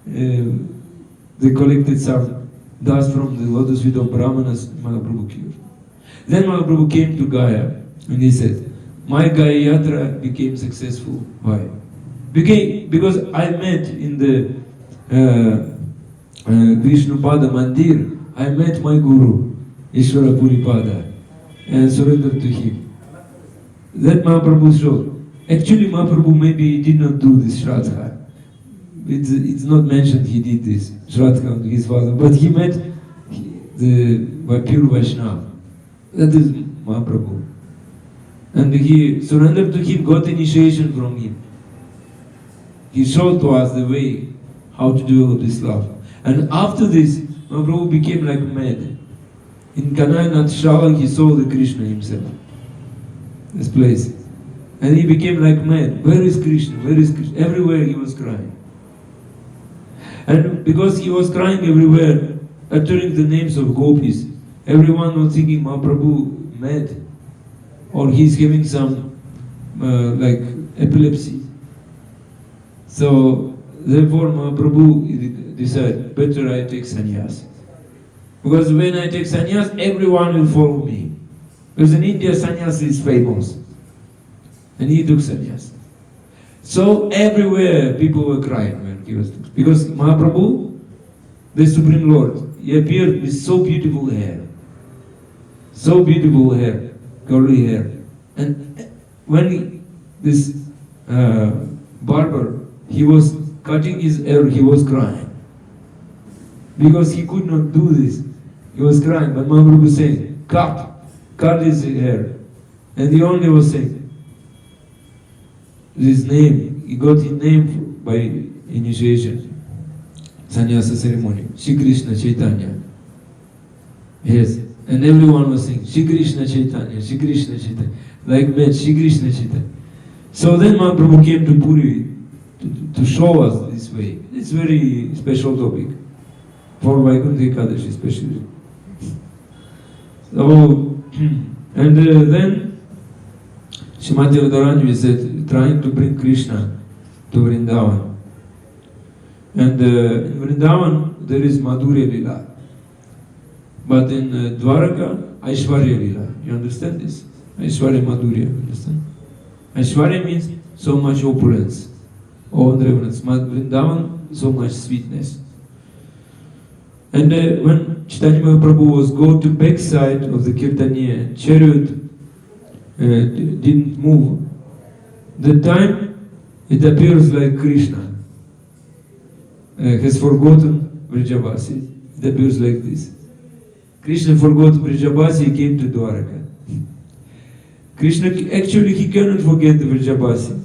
they collected some dust from the lotus feet of Brahmanas, Mahaprabhu cured. Then Mahaprabhu came to Gaya and he said, my Gaya Yatra became successful. Why? Because I met in the Vishnupada Mandir, I met my Guru, Ishvara Puripada, and surrendered to him. That Mahaprabhu showed. Actually, Mahaprabhu maybe did not do this Shraddha. It's not mentioned he did this Shraddha to his father, but he met the pure Vaishnava. That is Mahaprabhu. And he surrendered to him, got initiation from him. He showed to us the way how to develop this love. And after this, Mahaprabhu became like mad. In Kanayanath Shala, he saw the Krishna himself. This place. And he became like mad. Where is Krishna? Where is Krishna? Everywhere he was crying. And because he was crying everywhere, uttering the names of gopis, everyone was thinking Mahaprabhu mad. Or he's having some like epilepsy. So therefore Mahaprabhu decided, better I take sannyas. Because when I take sannyas, everyone will follow me. Because in India, sannyas is famous. And he took sannyas. So everywhere people were crying when he was taken. Because Mahaprabhu, the Supreme Lord, he appeared with so beautiful hair. So beautiful hair, curly hair. And when this barber, he was cutting his hair, he was crying. Because he could not do this. He was crying, but Mahaprabhu was saying, cut his hair. And he only was saying, his name, he got his name by initiation, sannyasa ceremony, Shri Krishna Chaitanya. Yes, and everyone was saying, Shri Krishna Chaitanya, Shri Krishna Chaitanya, like mad, Shri Krishna Chaitanya. So then Mahaprabhu came to Puri to show us this way. It's very special topic, for Vaikuntha Ekadashi especially. So, and then Srimati Radharani said, trying to bring Krishna to Vrindavan. And in Vrindavan there is Madhurya Lila. But in Dwaraka, Aishwarya Lila. You understand this? Aishwarya Madhurya, understand? Aishwarya means so much opulence. Oh, Vrindavan, so much sweetness. And when Chaitanya Mahaprabhu was go to backside of the Kirtaniya, chariot didn't move. That time it appears like Krishna has forgotten Vrijabhasi. It appears like this. Krishna forgot Vrijabhasi, he came to Dwaraka. Krishna, actually he cannot forget the Vrijabhasi.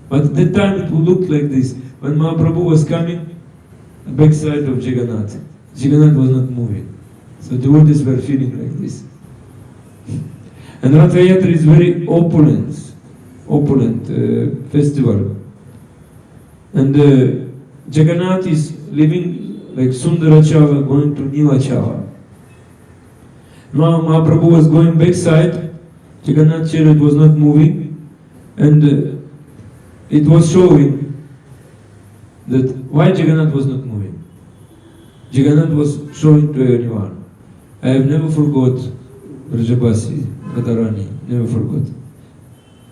But at that time it looked like this. When Mahaprabhu was coming, backside of Jagannatha. Jagannatha was not moving. So the devotees were feeling like this. And Rath Yatra is very opulent festival. And Jagannatha is living like Sundarachava going to Nilachava. Now Mahaprabhu was going backside, Jagannath chariot was not moving, and it was showing that why Jagannath was not moving. Jagannath was showing to everyone, I have never forgot Rajabasi, Radharani, never forgot.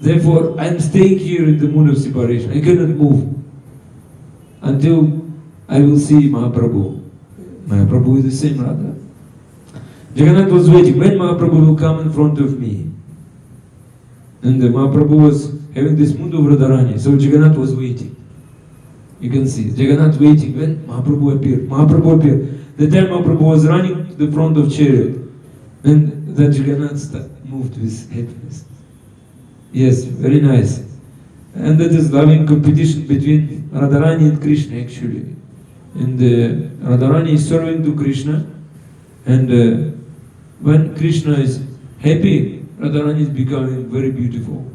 Therefore, I am staying here in the mood of separation. I cannot move until I will see Mahaprabhu. Mahaprabhu is the same Radha. Jagannath was waiting, when Mahaprabhu will come in front of me. And Mahaprabhu was having this mood of Radharani, so Jagannath was waiting. You can see, Jagannath waiting, when Mahaprabhu appeared. Mahaprabhu appeared. The time Mahaprabhu was running to the front of chariot, and that Jagannath moved with happiness. Yes, very nice. And that is loving competition between Radharani and Krishna actually. And Radharani is serving to Krishna, and when Krishna is happy, Radharani is becoming very beautiful.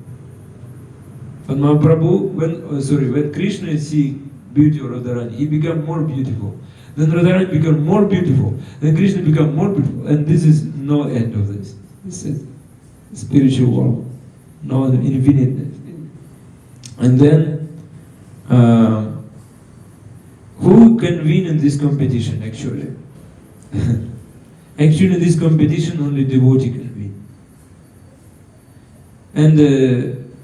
But Mahaprabhu, when Krishna is seeing beauty of Radharani, he becomes more beautiful. Then Radharani becomes more beautiful. Then Krishna becomes more beautiful. And this is no end of this. This is spiritual world. No infiniteness. And then, who can win in this competition actually? Actually, in this competition, only devotee can win. And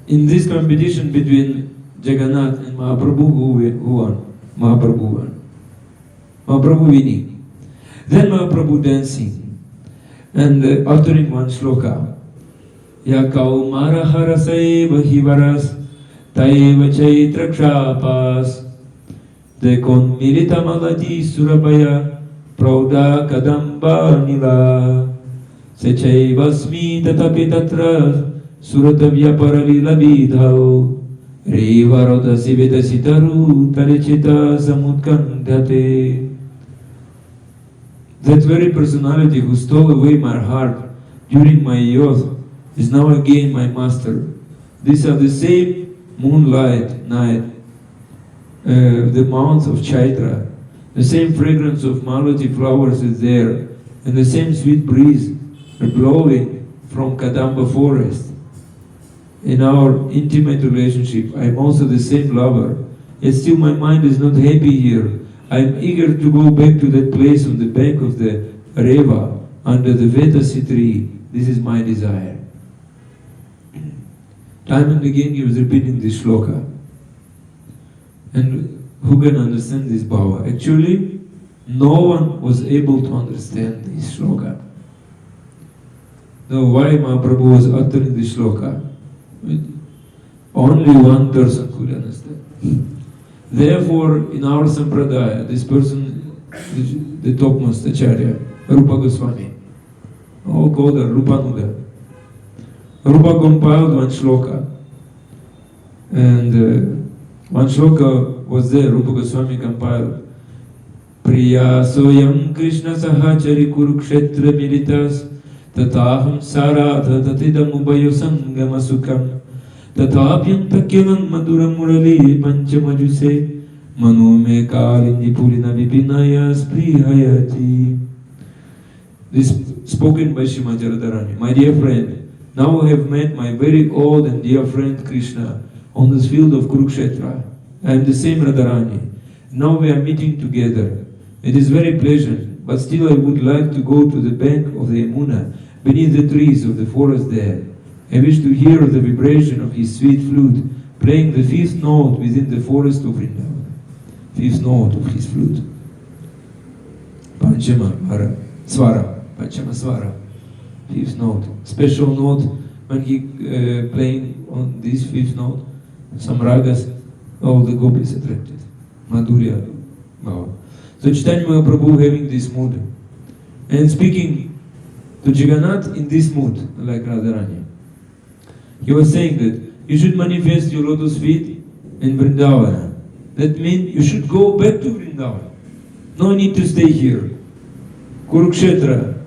in this competition between Jagannath and Mahaprabhu, who won? Mahaprabhu won. Mahaprabhu winning. Then Mahaprabhu dancing and uttering one shloka. Ya kaumara harasaiva hivaras taiva chaitrakshapas dekon milita maladi surabaya prauda kadamba nila sechaivasmi tatapi tatra suratavya paralila vidhau revarodasi vedasitaru tarichita samutkandhate. That very personality who stole away my heart during my youth is now again my master. These are the same moonlight night, the month of Chaitra, the same fragrance of malati flowers is there, and the same sweet breeze blowing from Kadamba forest. In our intimate relationship, I am also the same lover, yet still my mind is not happy here. I am eager to go back to that place on the bank of the Reva, under the Vedasi tree. This is my desire. Time and again he was repeating this shloka. And who can understand this bhava? Actually, no one was able to understand this shloka. Now why Mahaprabhu was uttering this shloka? Only one person could understand. Therefore, in our sampradaya, this person, the topmost acharya, Rupa Goswami, all called her Rupanuga. Rupa compiled one shloka, and one shloka was there, Rupa Goswami compiled. Priya soyam Krishna sahachari kurukshetra militas tataham saradha tatidam ubayo sangama sukam tatapyam takilam madura murali panchamajuse manume kalinji purina vipinaya sprihayati. This spoken by Srimati Radharani. My dear friend, now I have met my very old and dear friend Krishna on this field of Kurukshetra. I am the same Radharani. Now we are meeting together. It is very pleasant, but still I would like to go to the bank of the Yamuna, beneath the trees of the forest there. I wish to hear the vibration of his sweet flute, playing the fifth note within the forest of Vrindavan. Fifth note of his flute. Panchama Swara. Panchama Swara. Fifth note. Special note when he playing on this fifth note. Some ragas, all the gopis attracted. Madhurya. Wow. So Chaitanya Mahaprabhu having this mood and speaking to Jagannath in this mood, like Radharani. He was saying that you should manifest your lotus feet in Vrindavan. That means you should go back to Vrindavan. No need to stay here. Kurukshetra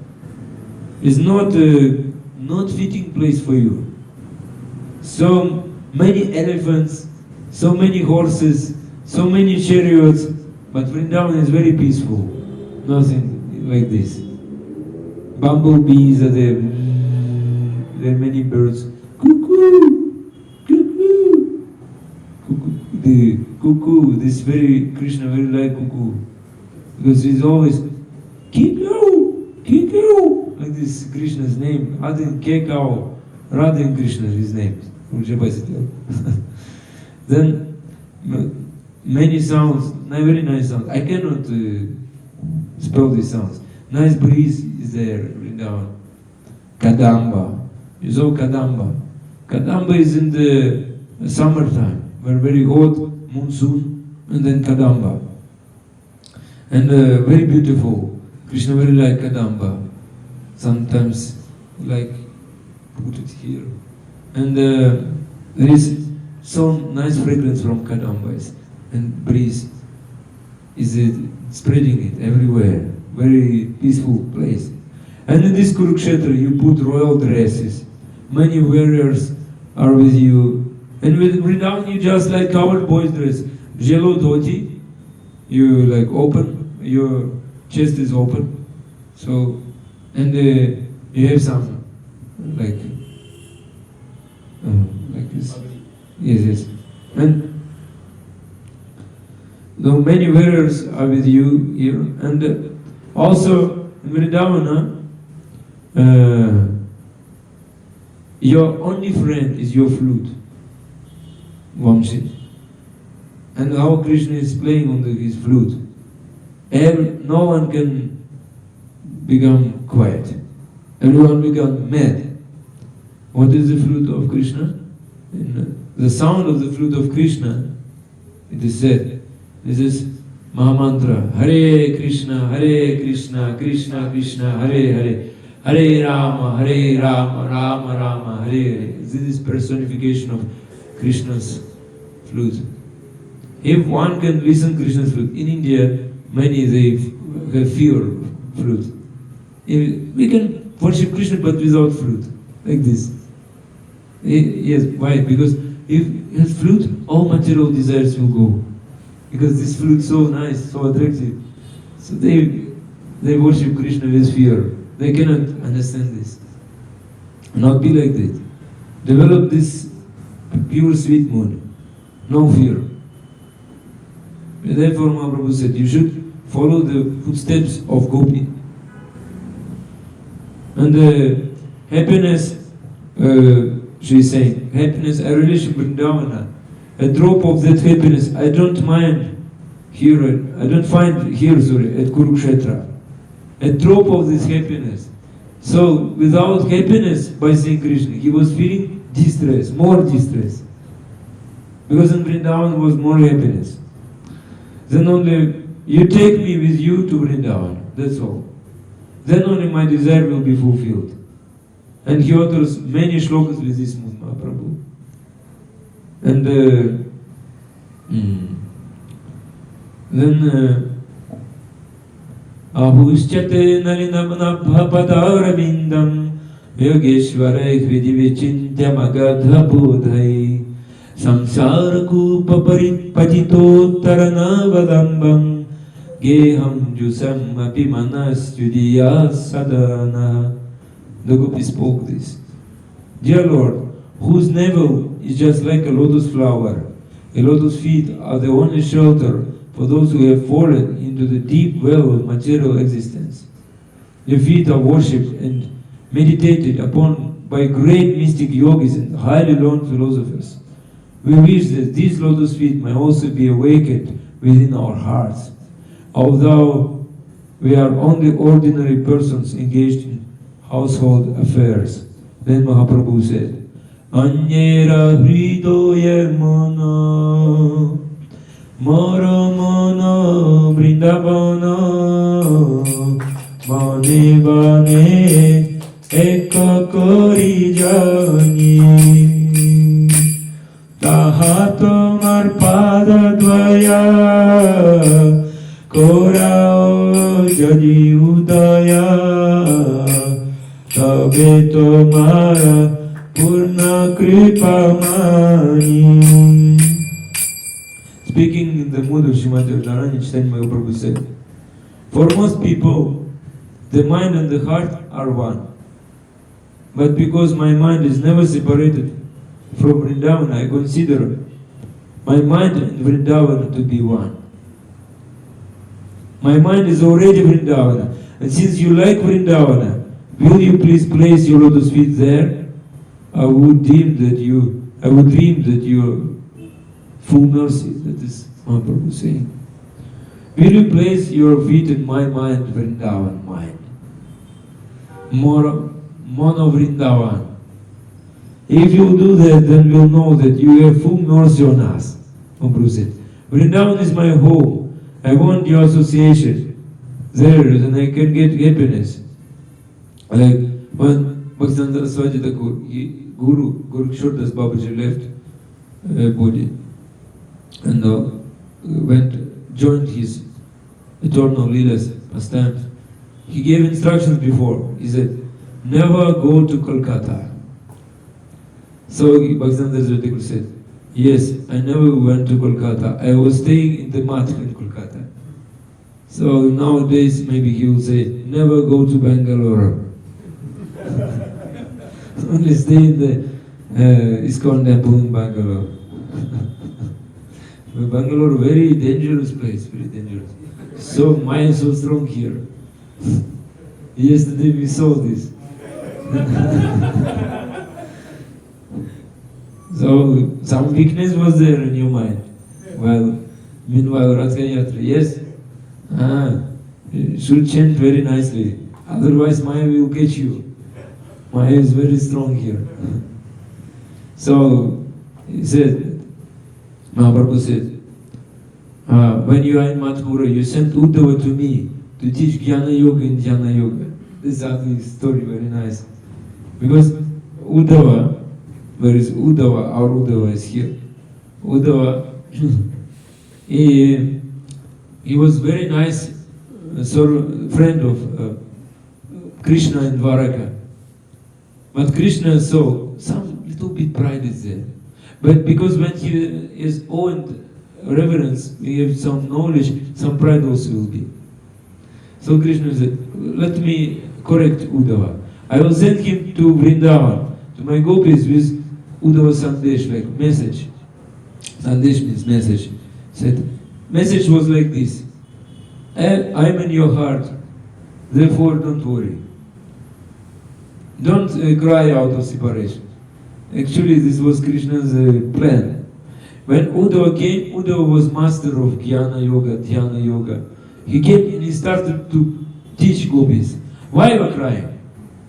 is not fitting place for you. So many elephants, so many horses, so many chariots, but Vrindavan is very peaceful. Nothing like this. Bumblebees are there. There are many birds. Cuckoo, cuckoo, cuckoo. The cuckoo, this very Krishna very like cuckoo, because he's always Kikau, Kikau, like this Krishna's name. Radhin Kekau, Radhin Krishna is his name. Then many sounds, very nice sounds. I cannot spell these sounds. Nice breeze is there, Vrindavan. Kadamba. You saw Kadamba. Kadamba is in the summertime, where very hot monsoon, and then Kadamba. And very beautiful. Krishna very like Kadamba. Sometimes like put it here. And there is so nice fragrance from Kadamba, and breeze is spreading it everywhere. Very peaceful place. And in this Kurukshetra you put royal dresses. Many warriors are with you. And with Vrindavan you just like covered boys dress. Jelo dhoti, you like open, your chest is open. So, and you have some like this. Yes, yes. And though many warriors are with you here, and also in Vrindavana, your only friend is your flute, Vamsi. And how Krishna is playing on his flute. No one can become quiet. Everyone becomes mad. What is the flute of Krishna? The sound of the flute of Krishna, it is said, this is Mahamantra, Hare Krishna, Krishna Krishna, Hare Hare, Hare Rama, Rama Rama, Hare Hare. This is personification of Krishna's flute. If one can listen Krishna's flute, in India, many they have fear of flute. We can worship Krishna but without flute, like this. Yes, why? Because if he has flute, all material desires will go. Because this flute is so nice, so attractive. So they worship Krishna with fear. They cannot understand this. Not be like that. Develop this pure sweet mood. No fear. Therefore Mahaprabhu said, you should follow the footsteps of Gopi. And happiness, she is saying, happiness, I relish Vrindavana. A drop of that happiness, I don't mind here, I don't find here, at Kurukshetra. A drop of this happiness. So, without happiness, by seeing Krishna, he was feeling distress, more distress. Because in Vrindavan was more happiness. Then only, you take me with you to Vrindavan, that's all. Then only my desire will be fulfilled. And he utters many shlokas with this mood, Mahaprabhu. And then Ahushchate nalinabhapadaravindam Yogeshwarai hridi vichintya magadha bodhai Samsara kupa paritpajito taranavadambam Geham jusam api manas judiya sadhana. The Gopi spoke this. Dear Lord, whose navel is just like a lotus flower, a lotus feet are the only shelter for those who have fallen into the deep well of material existence. Your feet are worshipped and meditated upon by great mystic yogis and highly learned philosophers. We wish that these lotus feet may also be awakened within our hearts, although we are only ordinary persons engaged in household affairs. Then Mahaprabhu said, Anyera hridoye mono, moro mono brindavana, mane bane eko kori jani, taha tomar pada dvaya, korao jadi udaya, তবে তোমার Purna Kripamani. Speaking in the mood of Srimati Radharani, Chaitanya Mahaprabhu said, for most people, the mind and the heart are one. But because my mind is never separated from Vrindavan, I consider my mind and Vrindavan to be one. My mind is already Vrindavana. And since you like Vrindavana, will you please place your lotus feet there? I would dream that you full mercy. That is Mahaprabhu saying. Will you place your feet in my mind, Vrindavan mind? Mono Vrindavan. If you do that, then we'll know that you have full mercy on us. Mahaprabhu said, Vrindavan is my home. I want your association there, and I can get happiness. Like when Bhaktivedanta Saraswati Thakur, Guru Kishoredas Babaji left body and joined his eternal Leelas pastimes. He gave instructions before. He said, never go to Kolkata. So Bhaktivedanta Saraswati Thakur said, yes, I never went to Kolkata. I was staying in the Math in Kolkata. So nowadays maybe he will say, never go to Bengaluru. Only stay in the ISKCON temple in Bengaluru. Bengaluru, very dangerous place, very dangerous. So Maya is so strong here. Yesterday we saw this. So some weakness was there in your mind. Well, meanwhile, Radha Yatra, yes, should chant very nicely. Otherwise, Maya will catch you. Maya is very strong here. So he said, Mahaprabhu said, when you are in Mathura, you sent Uddhava to me to teach Jnana Yoga and Jnana Yoga. This is story, very nice. Because Uddhava, where is Uddhava? Our Uddhava is here. Uddhava, he was very nice friend of Krishna in Dwaraka. But Krishna saw some little bit pride is there. But because when he is owned reverence, we have some knowledge, some pride also will be. So Krishna said, let me correct Uddhava. I will send him to Vrindavan, to my gopis with Uddhava Sandesh, like message. Sandesh means message. Said, message was like this. I am in your heart, therefore don't worry. Don't cry out of separation. Actually, this was Krishna's plan. When Uddhava came, Uddhava was master of Jnana Yoga, Dhyana Yoga. He came and he started to teach gopis. Why you are crying?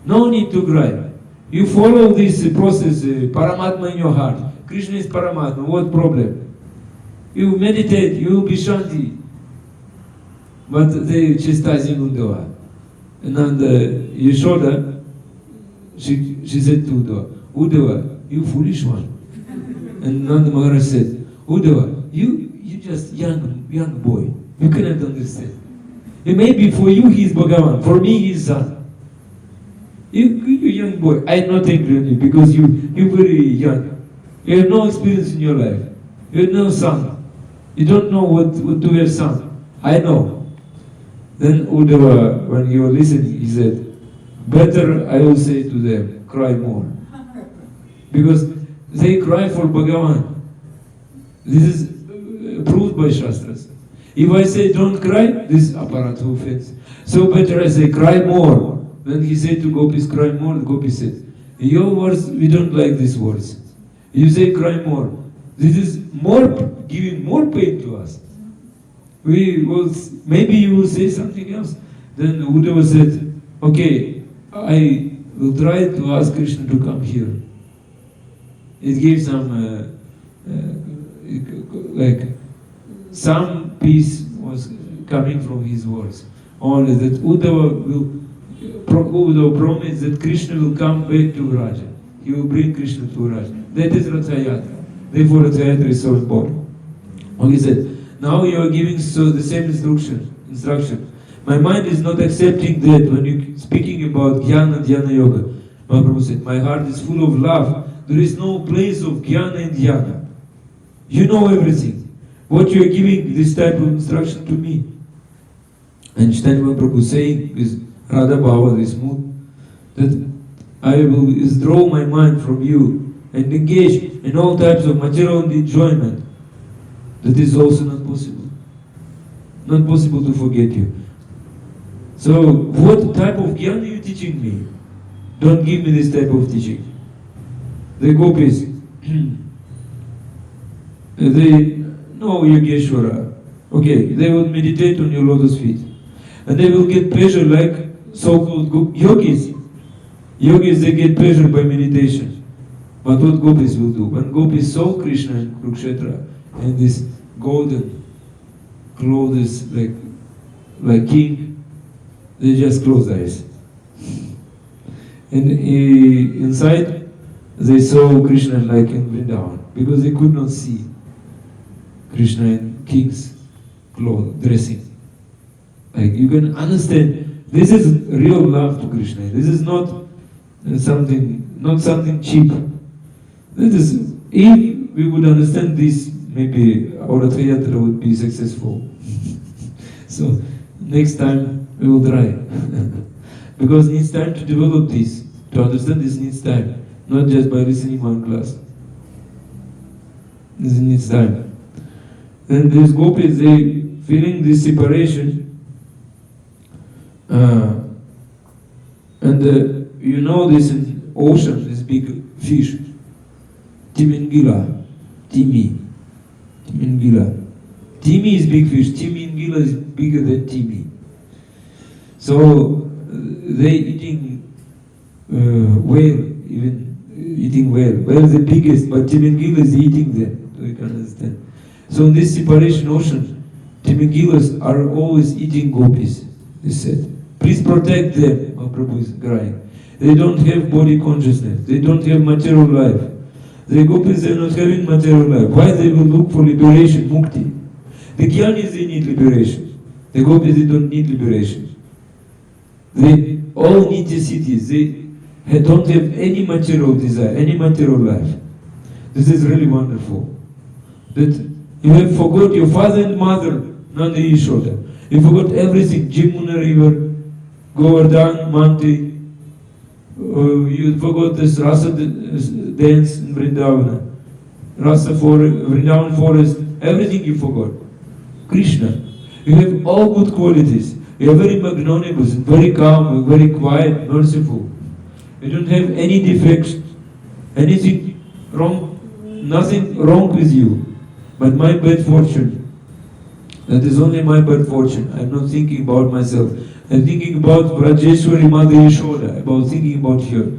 No need to cry. You follow this process, Paramatma in your heart. Krishna is Paramatma, what problem? You meditate, you will be Shanti. But they chastising Uddhava. And then Yashoda, she said to Uddhava, Uddhava, you foolish one. And Nanda Maharaj said, Uddhava, you just young boy. You cannot understand. And maybe for you he is Bhagavan, for me he is son. You young boy, I am not angry on you because you very young. You have no experience in your life. You have no son. You don't know what to have son. I know. Then Uddhava, when he was listening, he said, better I will say to them, cry more. Because they cry for Bhagavan. This is proved by Shastras. If I say don't cry, this is apparent offense. So better I say cry more. When he said to gopis, cry more, the gopis said, your words, we don't like these words. You say cry more. This is more giving more pain to us. Maybe you will say something else. Then Uddhava said, okay, I will try to ask Krishna to come here. It gave some peace was coming from his words. Only that Uddhava promised that Krishna will come back to Raja. He will bring Krishna to Raja. That is Ratha Yatra. Therefore Ratha Yatra is so important. And he said, now you are giving the same instruction. My mind is not accepting that when you speaking about Jnana Dhyana Yoga. Mahaprabhu said, my heart is full of love. there is no place of jnana and dhyana. You know everything. What you are giving this type of instruction to me. And Chaitanya Mahaprabhu saying with Radha Bhava, this mood, that I will withdraw my mind from you and engage in all types of material enjoyment. That is also not possible. Not possible to forget you. So, what type of jnana are you teaching me? Don't give me this type of teaching. The gopis, they know Yogeshwara. Okay, they will meditate on your lotus feet. And they will get pleasure like so-called yogis. Yogis, they get pleasure by meditation. But what gopis will do? When gopis saw Krishna in Kurukshetra and this golden clothes like king, they just close their eyes. And inside, they saw Krishna like in Vrindavan, because they could not see Krishna in king's clothes, dressing. Like you can understand, this is real love to Krishna. This is not something cheap. This is, if we would understand this, maybe our Rath Yatra would be successful. So next time we will try. Because it needs time to develop this. To understand this needs time. Not just by listening one class. This needs time. And these gopis, they feeling this separation. You know this in ocean, this big fish. Timingila. Timi. Timingila. Timi is big fish. Timingila is bigger than Timi. So they eating whale, even eating whale. Whale is the biggest, but Timingila is eating them. So you can understand. So in this separation ocean, Timingilas are always eating gopis, they said. Please protect them, Mahaprabhu is crying. They don't have body consciousness. They don't have material life. The gopis are not having material life. Why they will look for liberation, mukti? The jnanis, they need liberation. The gopis, they don't need liberation. They all need the cities. They don't have any material desire, any material life. This is really wonderful. That you have forgot your father and mother, Nanda Yashoda. You forgot everything, Jamuna river, Govardhan, Manti. You forgot this rasa dance in Vrindavana, Vrindavan forest, everything you forgot. Krishna, you have all good qualities. You are very magnanimous, very calm, very quiet, merciful. You don't have any defects, anything wrong, nothing wrong with you. But my bad fortune, that is only my bad fortune. I'm not thinking about myself. I'm thinking about Vrajeshwari Mother Yashoda, about thinking about her.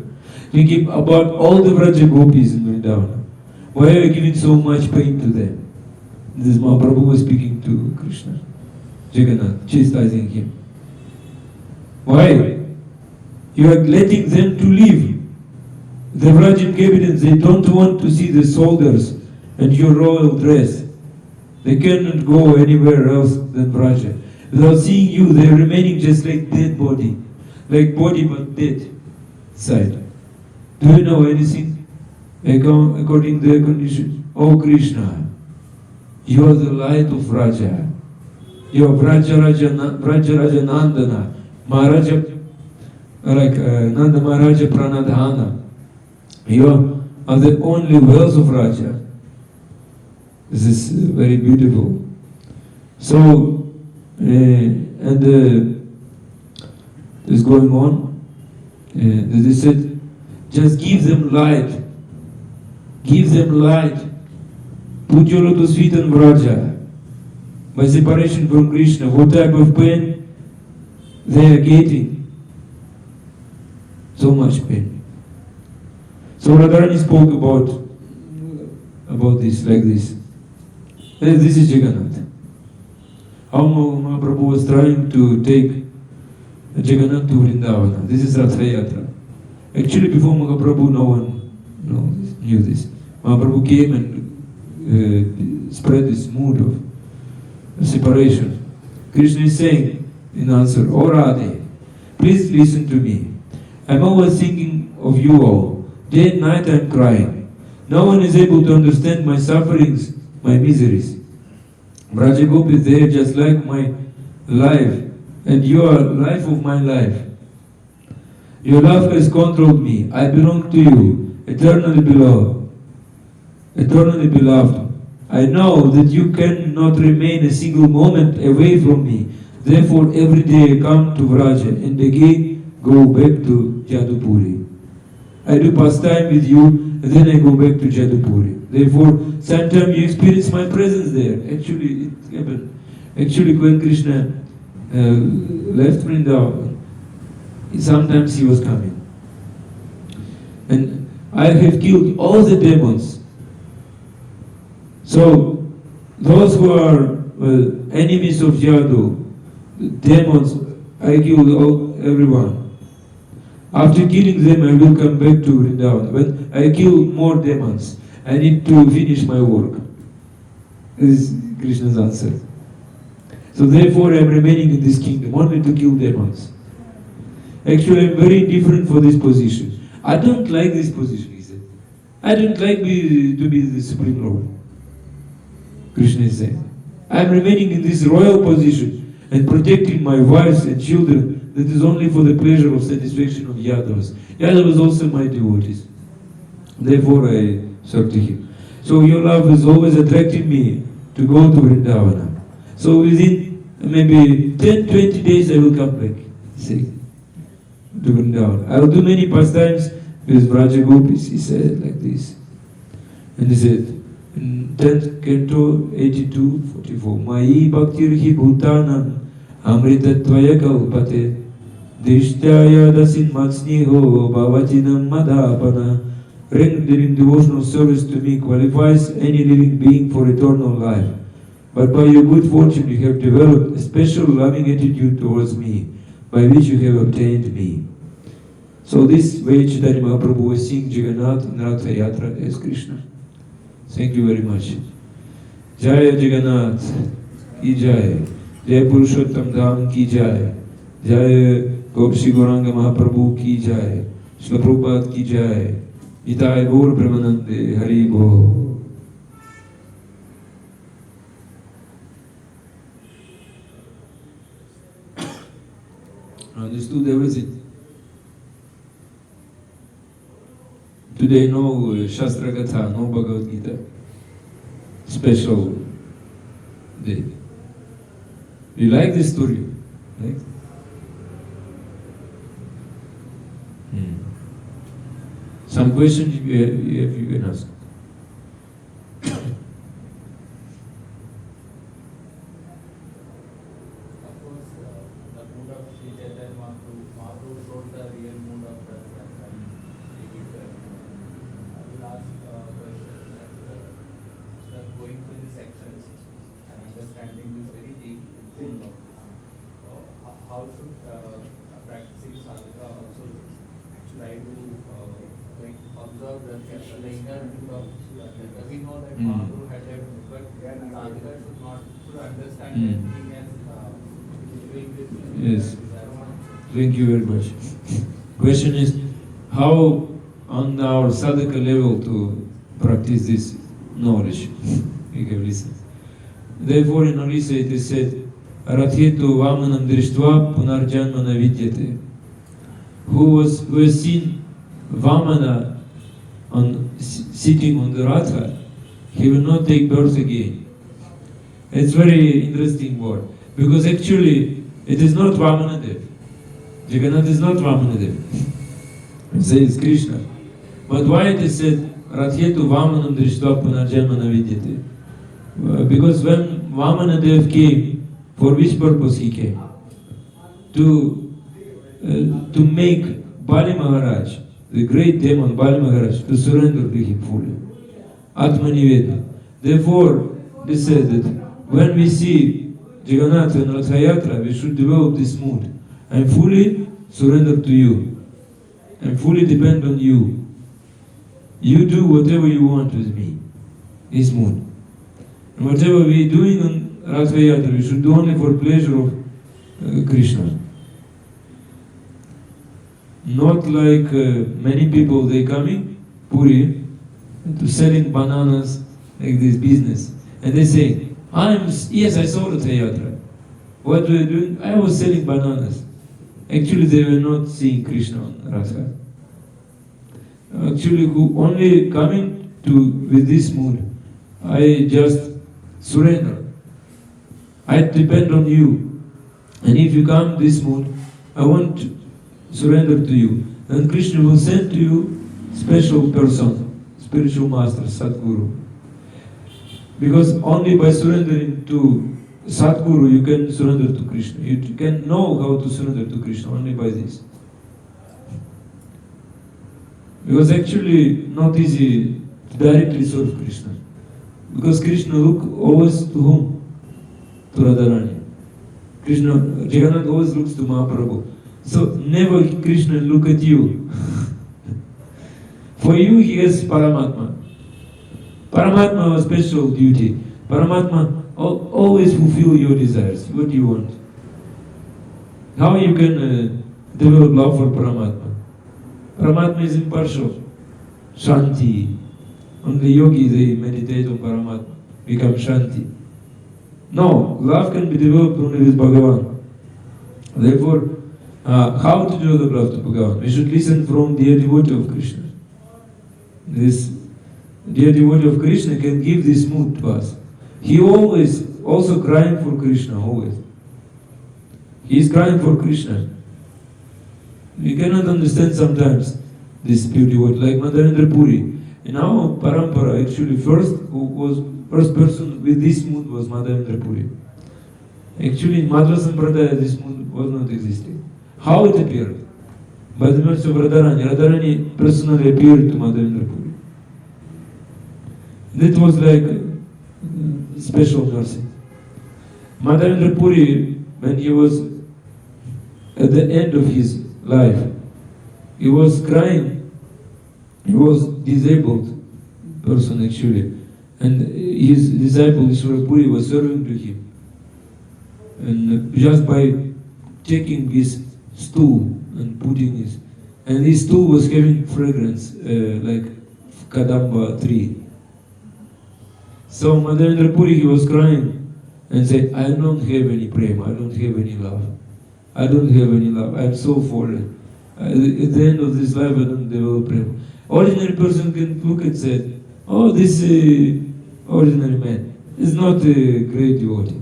Thinking about all the Vraja gopis in Vrindavan. Why are you giving so much pain to them? This Mahaprabhu was speaking to Krishna, Jagannatha, chastising him. Why? You are letting them to live. The Vrajan cabinets, they don't want to see the soldiers and your royal dress. They cannot go anywhere else than Vraja. Without seeing you, they are remaining just like dead body. Like body but dead side. Do you know anything? According to their condition. Oh Krishna, you are the light of Vraja. You are Vraja Raja Nandana. Maharaja, like Nanda Maharaja Pranadhana. You are the only wells of Raja. This is very beautiful. So, this is going on. They said, just give them light. Give them light. Put your lotus feet on Vraja. By separation from Krishna, what type of pain they are getting? So much pain. So Radharani spoke about this like this. This is Jagannatha. How Mahaprabhu was trying to take Jagannatha to Vrindavana. This is Rath Yatra. Actually, before Mahaprabhu, no one knew this. Mahaprabhu came and spread this mood of separation. Krishna is saying in answer, "O Radhe, please listen to me. I'm always thinking of you all. Day and night I'm crying. No one is able to understand my sufferings, my miseries. Brajagopi is there just like my life, and you are life of my life. Your love has controlled me. I belong to you, eternally beloved. Eternally beloved. I know that you cannot remain a single moment away from me. Therefore, every day I come to Vraja and again go back to Jadupuri. I do pastime with you, and then I go back to Jadupuri. Therefore, sometimes you experience my presence there. Actually, it happened. Actually, when Krishna left Vrindavan, sometimes he was coming. And I have killed all the demons. So, those who are enemies of Yadu, demons, I killed everyone. After killing them, I will come back to Vrindavan. When I kill more demons, I need to finish my work. This is Krishna's answer. So therefore, I am remaining in this kingdom, only to kill demons. Actually, I am very indifferent for this position. I don't like this position, he said. I don't like to be the Supreme Lord. Krishna is saying. I am remaining in this royal position and protecting my wives and children. That is only for the pleasure of satisfaction of Yadavas. Yadavas also my devotees. Therefore I serve to him. So your love is always attracting me to go to Vrindavana. So within maybe 10-20 days I will come back. See, to Vrindavana. I will do many pastimes with Vraja Gopis, he said like this. And he said, in 10th canto 82-44, Mai bhaktirhi bhutanam amritatvaya kalpate Dishtaya dasin matsniho bhavatinam madapana. Rendering devotional service to me qualifies any living being for eternal life. But by your good fortune you have developed a special loving attitude towards me, by which you have obtained me. So this way Chaitanya Mahaprabhu was seeing Jagannatha in Ratha Yatra as Krishna. Thank you very much. Jaya Jagannath ki jai. Jai Purushottam Dham ki jai. Jai Gopsi Gauranga Mahaprabhu ki jai. Srila Prabhupada ki jai. Nitai Gaur Premanande Hari Bo. Understood everything. Today no Shastra Gatha, no Bhagavad Gita. Special day. You like this story? Like? Some questions you can ask. How should practicing sadhaka also try to observe the inner we know that Mahaprabhu had that, but sadhaka should understand everything as doing this. Yes. Thank you very much. Question is, how on our sadhaka level to practice this knowledge? You have listened. Therefore in Orissa it is said, Rathitu Vamanam Drishtva Punarjanmana Vidyate. Who has seen Vamana sitting on the Ratha, he will not take birth again. It's very interesting word. Because actually it is not Vamanadev. Jagannatha is not Vamanadev. It says Krishna. But why it is said Rathitu Vamanam Drishtva Punarjanmana Vidyate? Because when Vamanadev came, for which purpose he came? To make Bali Maharaj, the great demon Bali Maharaj, to surrender to him fully. Atmaniveda. Therefore, they said that when we see Jagannatha and Ratha Yatra, we should develop this mood. I am fully surrendered to you. I am fully depend on you. You do whatever you want with me. This mood. And whatever we are doing on Ratha Yatra, we should do only for pleasure of Krishna. Not like many people, they coming, Puri, to selling bananas, like this business. And they say, yes, I saw the Yatra. What were you doing? I was selling bananas. Actually, they were not seeing Krishna on Rasa. Actually, who only coming to with this mood, I just surrender. I depend on you. And if you come this mood, I want to surrender to you. And Krishna will send to you special person, spiritual master, Sadguru. Because only by surrendering to Sadguru you can surrender to Krishna. You can know how to surrender to Krishna only by this. Because actually not easy to directly serve Krishna. Because Krishna look always to whom? To Radharani. Krishna, Jagannatha always looks to Mahaprabhu. So never Krishna look at you. For you he has Paramatma. Paramatma has special duty. Paramatma always fulfill your desires. What do you want? How you can develop love for Paramatma? Paramatma is impartial. Shanti. Only yogis, they meditate on Paramatma, become Shanti. No, love can be developed only with Bhagavan. Therefore, how to develop love to Bhagavan? We should listen from dear devotee of Krishna. This dear devotee of Krishna can give this mood to us. He always also crying for Krishna, always. He is crying for Krishna. We cannot understand sometimes this pure devotee, like Madhavendra Puri. In our parampara, actually, first person with this mood was Madhavendra Puri. Actually, in Madhva Sampradaya, this mood was not existing. How it appeared? By the mercy of Radharani. Radharani personally appeared to Madhavendra Puri. That was like special mercy. Madhavendra Puri, when he was at the end of his life, he was crying. He was disabled person actually, and his disciple Ishwara Puri was serving to him. And just by taking his stool and putting his, and his stool was having fragrance like kadamba tree. So Madhavendra Puri, he was crying and said, I don't have any prema, I don't have any love. I don't have any love, I'm so fallen. At the end of this life I don't develop prema. Ordinary person can look and say, oh, this ordinary man is not a great devotee.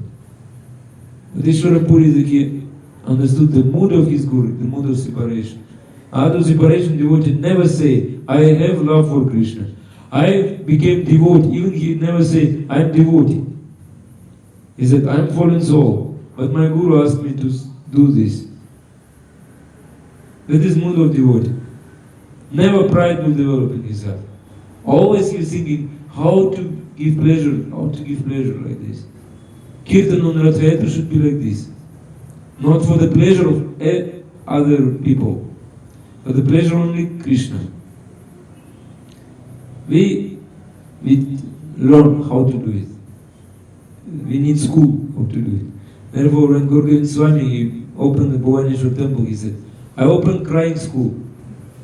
But Ishwara Puri, he understood the mood of his guru, the mood of separation. Out of separation, devotee never say, I have love for Krishna. I became devotee. Even he never say, I am devotee. He said, I am fallen soul, but my guru asked me to do this. That is mood of devotee. Never pride will develop in himself. Always he is thinking how to give pleasure like this. Kirtan on Rath Yatra should be like this. Not for the pleasure of other people, but the pleasure only Krishna. We learn how to do it. We need school how to do it. Therefore, when Guru Swami he opened the Bhuvaneshwar temple, he said, I opened crying school.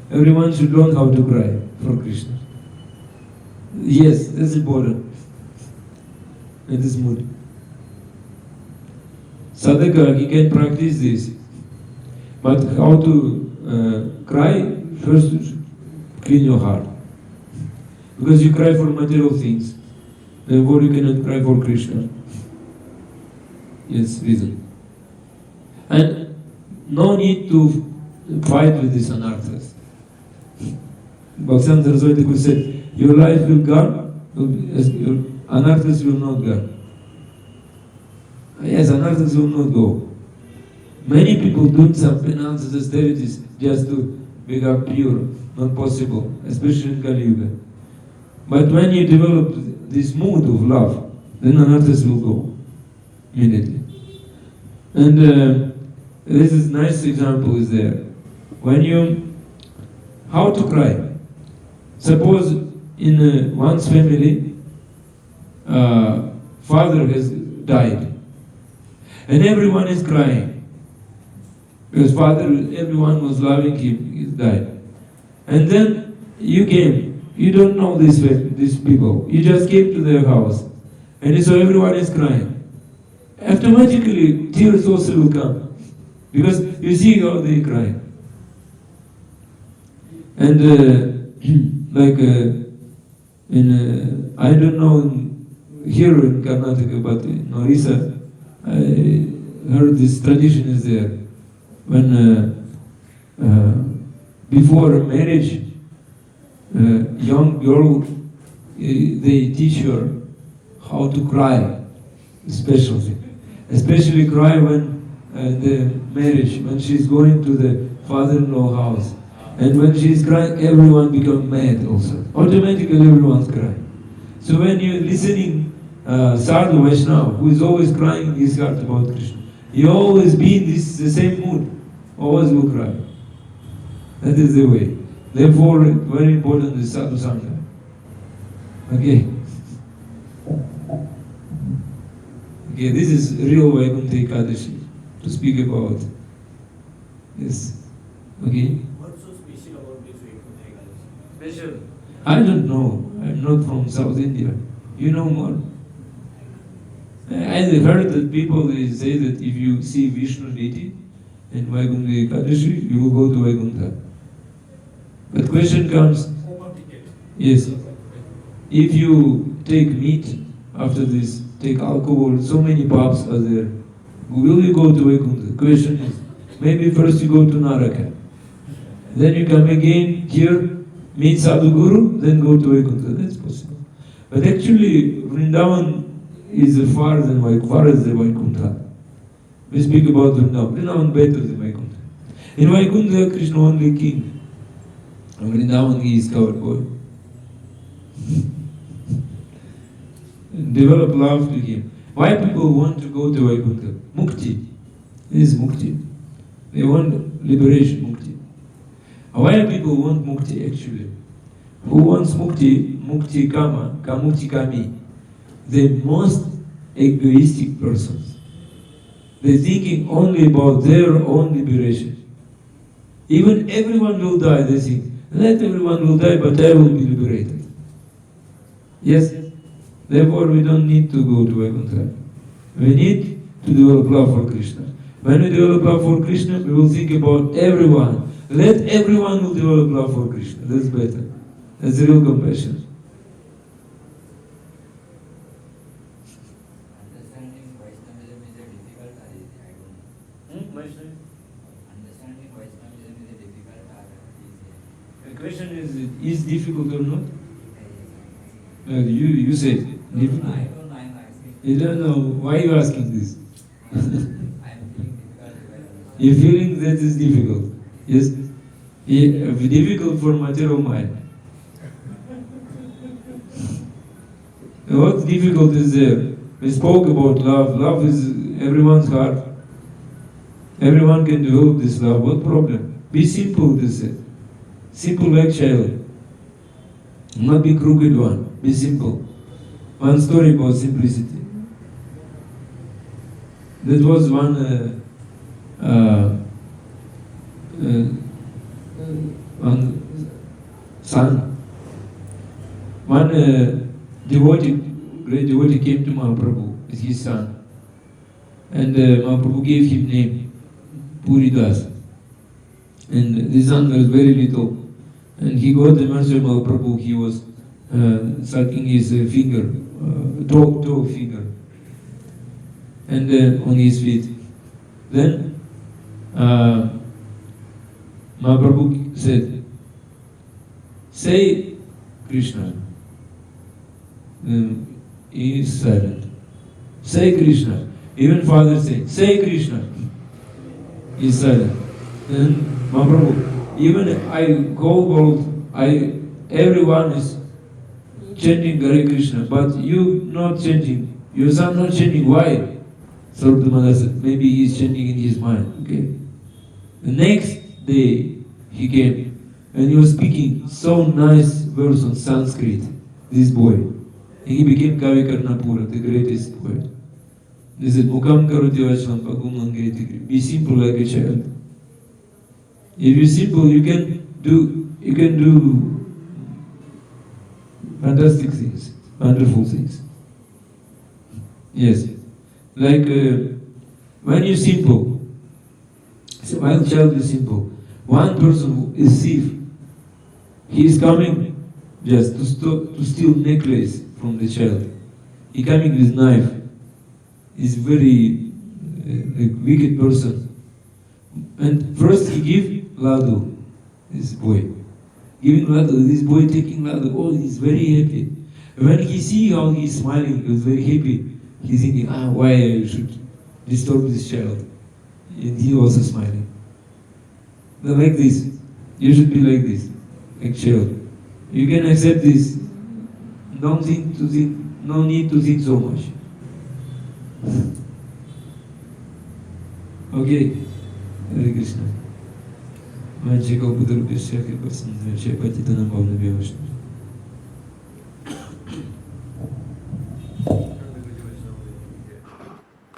Everyone should learn how to cry for Krishna. Yes, that's important. In this mood. Sadhaka, he can practice this. But how to cry? First, you should clean your heart. Because you cry for material things. Therefore, you cannot cry for Krishna. Yes, reason. And no need to fight with these anarthas. Bhaktivinoda Saraswati Thakur said, your life will gone, your anarthas will not go. Yes, anarthas will not go. Many people doing some penances, austerities, just to become pure, not possible, especially in Kali Yuga. But when you develop this mood of love, then anarthas will go immediately. And this is nice example is there. When you, how to cry? Suppose in one's family, father has died, and everyone is crying because father, everyone was loving him, he died. And then you came You don't know these people. You just came to their house, and so everyone is crying. Automatically, tears also will come, because you see how they cry. And I don't know here in Karnataka, but in Orissa, I heard this tradition is there. When before marriage, young girl, they teach her how to cry, especially cry when the marriage, when she's going to the father-in-law house. And when she's crying, everyone becomes mad also. Automatically everyone's crying. So when you're listening Sadhu Vaishnava, who is always crying in his heart about Krishna, he always be in the same mood, always will cry. That is the way. Therefore, very important is Sadhu Sangha. Okay. Okay, this is real Vaikuntha Ekadashi to speak about. Yes. Okay. What's so special about this Vaikuntha Ekadashi? Special? I don't know. I'm not from South India. You know more. I heard that people they say that if you see Vishnu deity in Vaikuntha Ekadashi, you will go to Vaikuntha. But question comes, yes, if you take meat after this, take alcohol, so many pubs are there, will you go to Vaikuntha? Question is, maybe first you go to Naraka, then you come again here, meet Sadhguru, then go to Vaikuntha. That's possible. But actually, Vrindavan is far as the Vaikuntha. We speak about Vrindavan. Vrindavan better than Vaikuntha. In Vaikuntha, Krishna only king. In Vrindavan, he is covered boy. Develop love to him. Why people want to go to Vaikuntha? Mukti. This is Mukti. They want liberation, Mukti. Why people want Mukti actually? Who wants Mukti? Mukti Kama, Kamukti Kami. The most egoistic persons. They're thinking only about their own liberation. Even everyone will die, they think. Let everyone will die, but I will be liberated. Yes? Therefore, we don't need to go to Vaikuntha. We need to develop love for Krishna. When we develop love for Krishna, we will think about everyone. Let everyone will develop love for Krishna. That's better. That's real compassion. Understanding Vaishnavism is a difficult or easy? I don't know. Understanding Vaishnavism is a difficult or easy? The question is difficult or not? You say difficult. I don't know, I'm asking. You don't know. Why are you asking this? I'm feeling difficult. You're feeling that is difficult. Yes? Difficult for material mind. What's difficult is there? We spoke about love. Love is everyone's heart. Everyone can develop this love. What problem? Be simple, they said. Simple like child. Not be crooked one. Be simple. One story about simplicity. That was one son. One great devotee came to Mahaprabhu with his son. And Mahaprabhu gave him name, Puridas. And the son was very little. And he got the mercy of Mahaprabhu. He was sucking his finger, toe finger, and on his feet. Then Mahaprabhu said, say Krishna. He is silent. Say Krishna. Even father said, say Krishna. He is silent. Then Mahaprabhu, even I call everyone is chanting Hare Krishna, but you not chanting. Your son not chanting. Why? Sarvadhamana said, maybe he is chanting in his mind. Okay. The next day he came and he was speaking so nice verse on Sanskrit. This boy, and he became Kavi Karnapura, the greatest poet. They said, Mukam karoti vachlam pagum langeti. Be simple like a child. If you're simple, you can do things, wonderful things. Yes, like when you're simple, so while child is simple, one person is thief. He is coming just to steal necklace from the child. He coming with knife. He's very a wicked person. And first he give ladu, this boy. Giving ladu, this boy taking ladu, oh, he's very happy. When he see how he's smiling, he was very happy. He's thinking, why I should disturb this child? And he also smiling. But like this, you should be like this, like child. You can accept this. Don't think to think, no need to think so much. Okay, Hare Krishna. Manche ko budurupesya ke pasan patita nam bhavna vyavashna.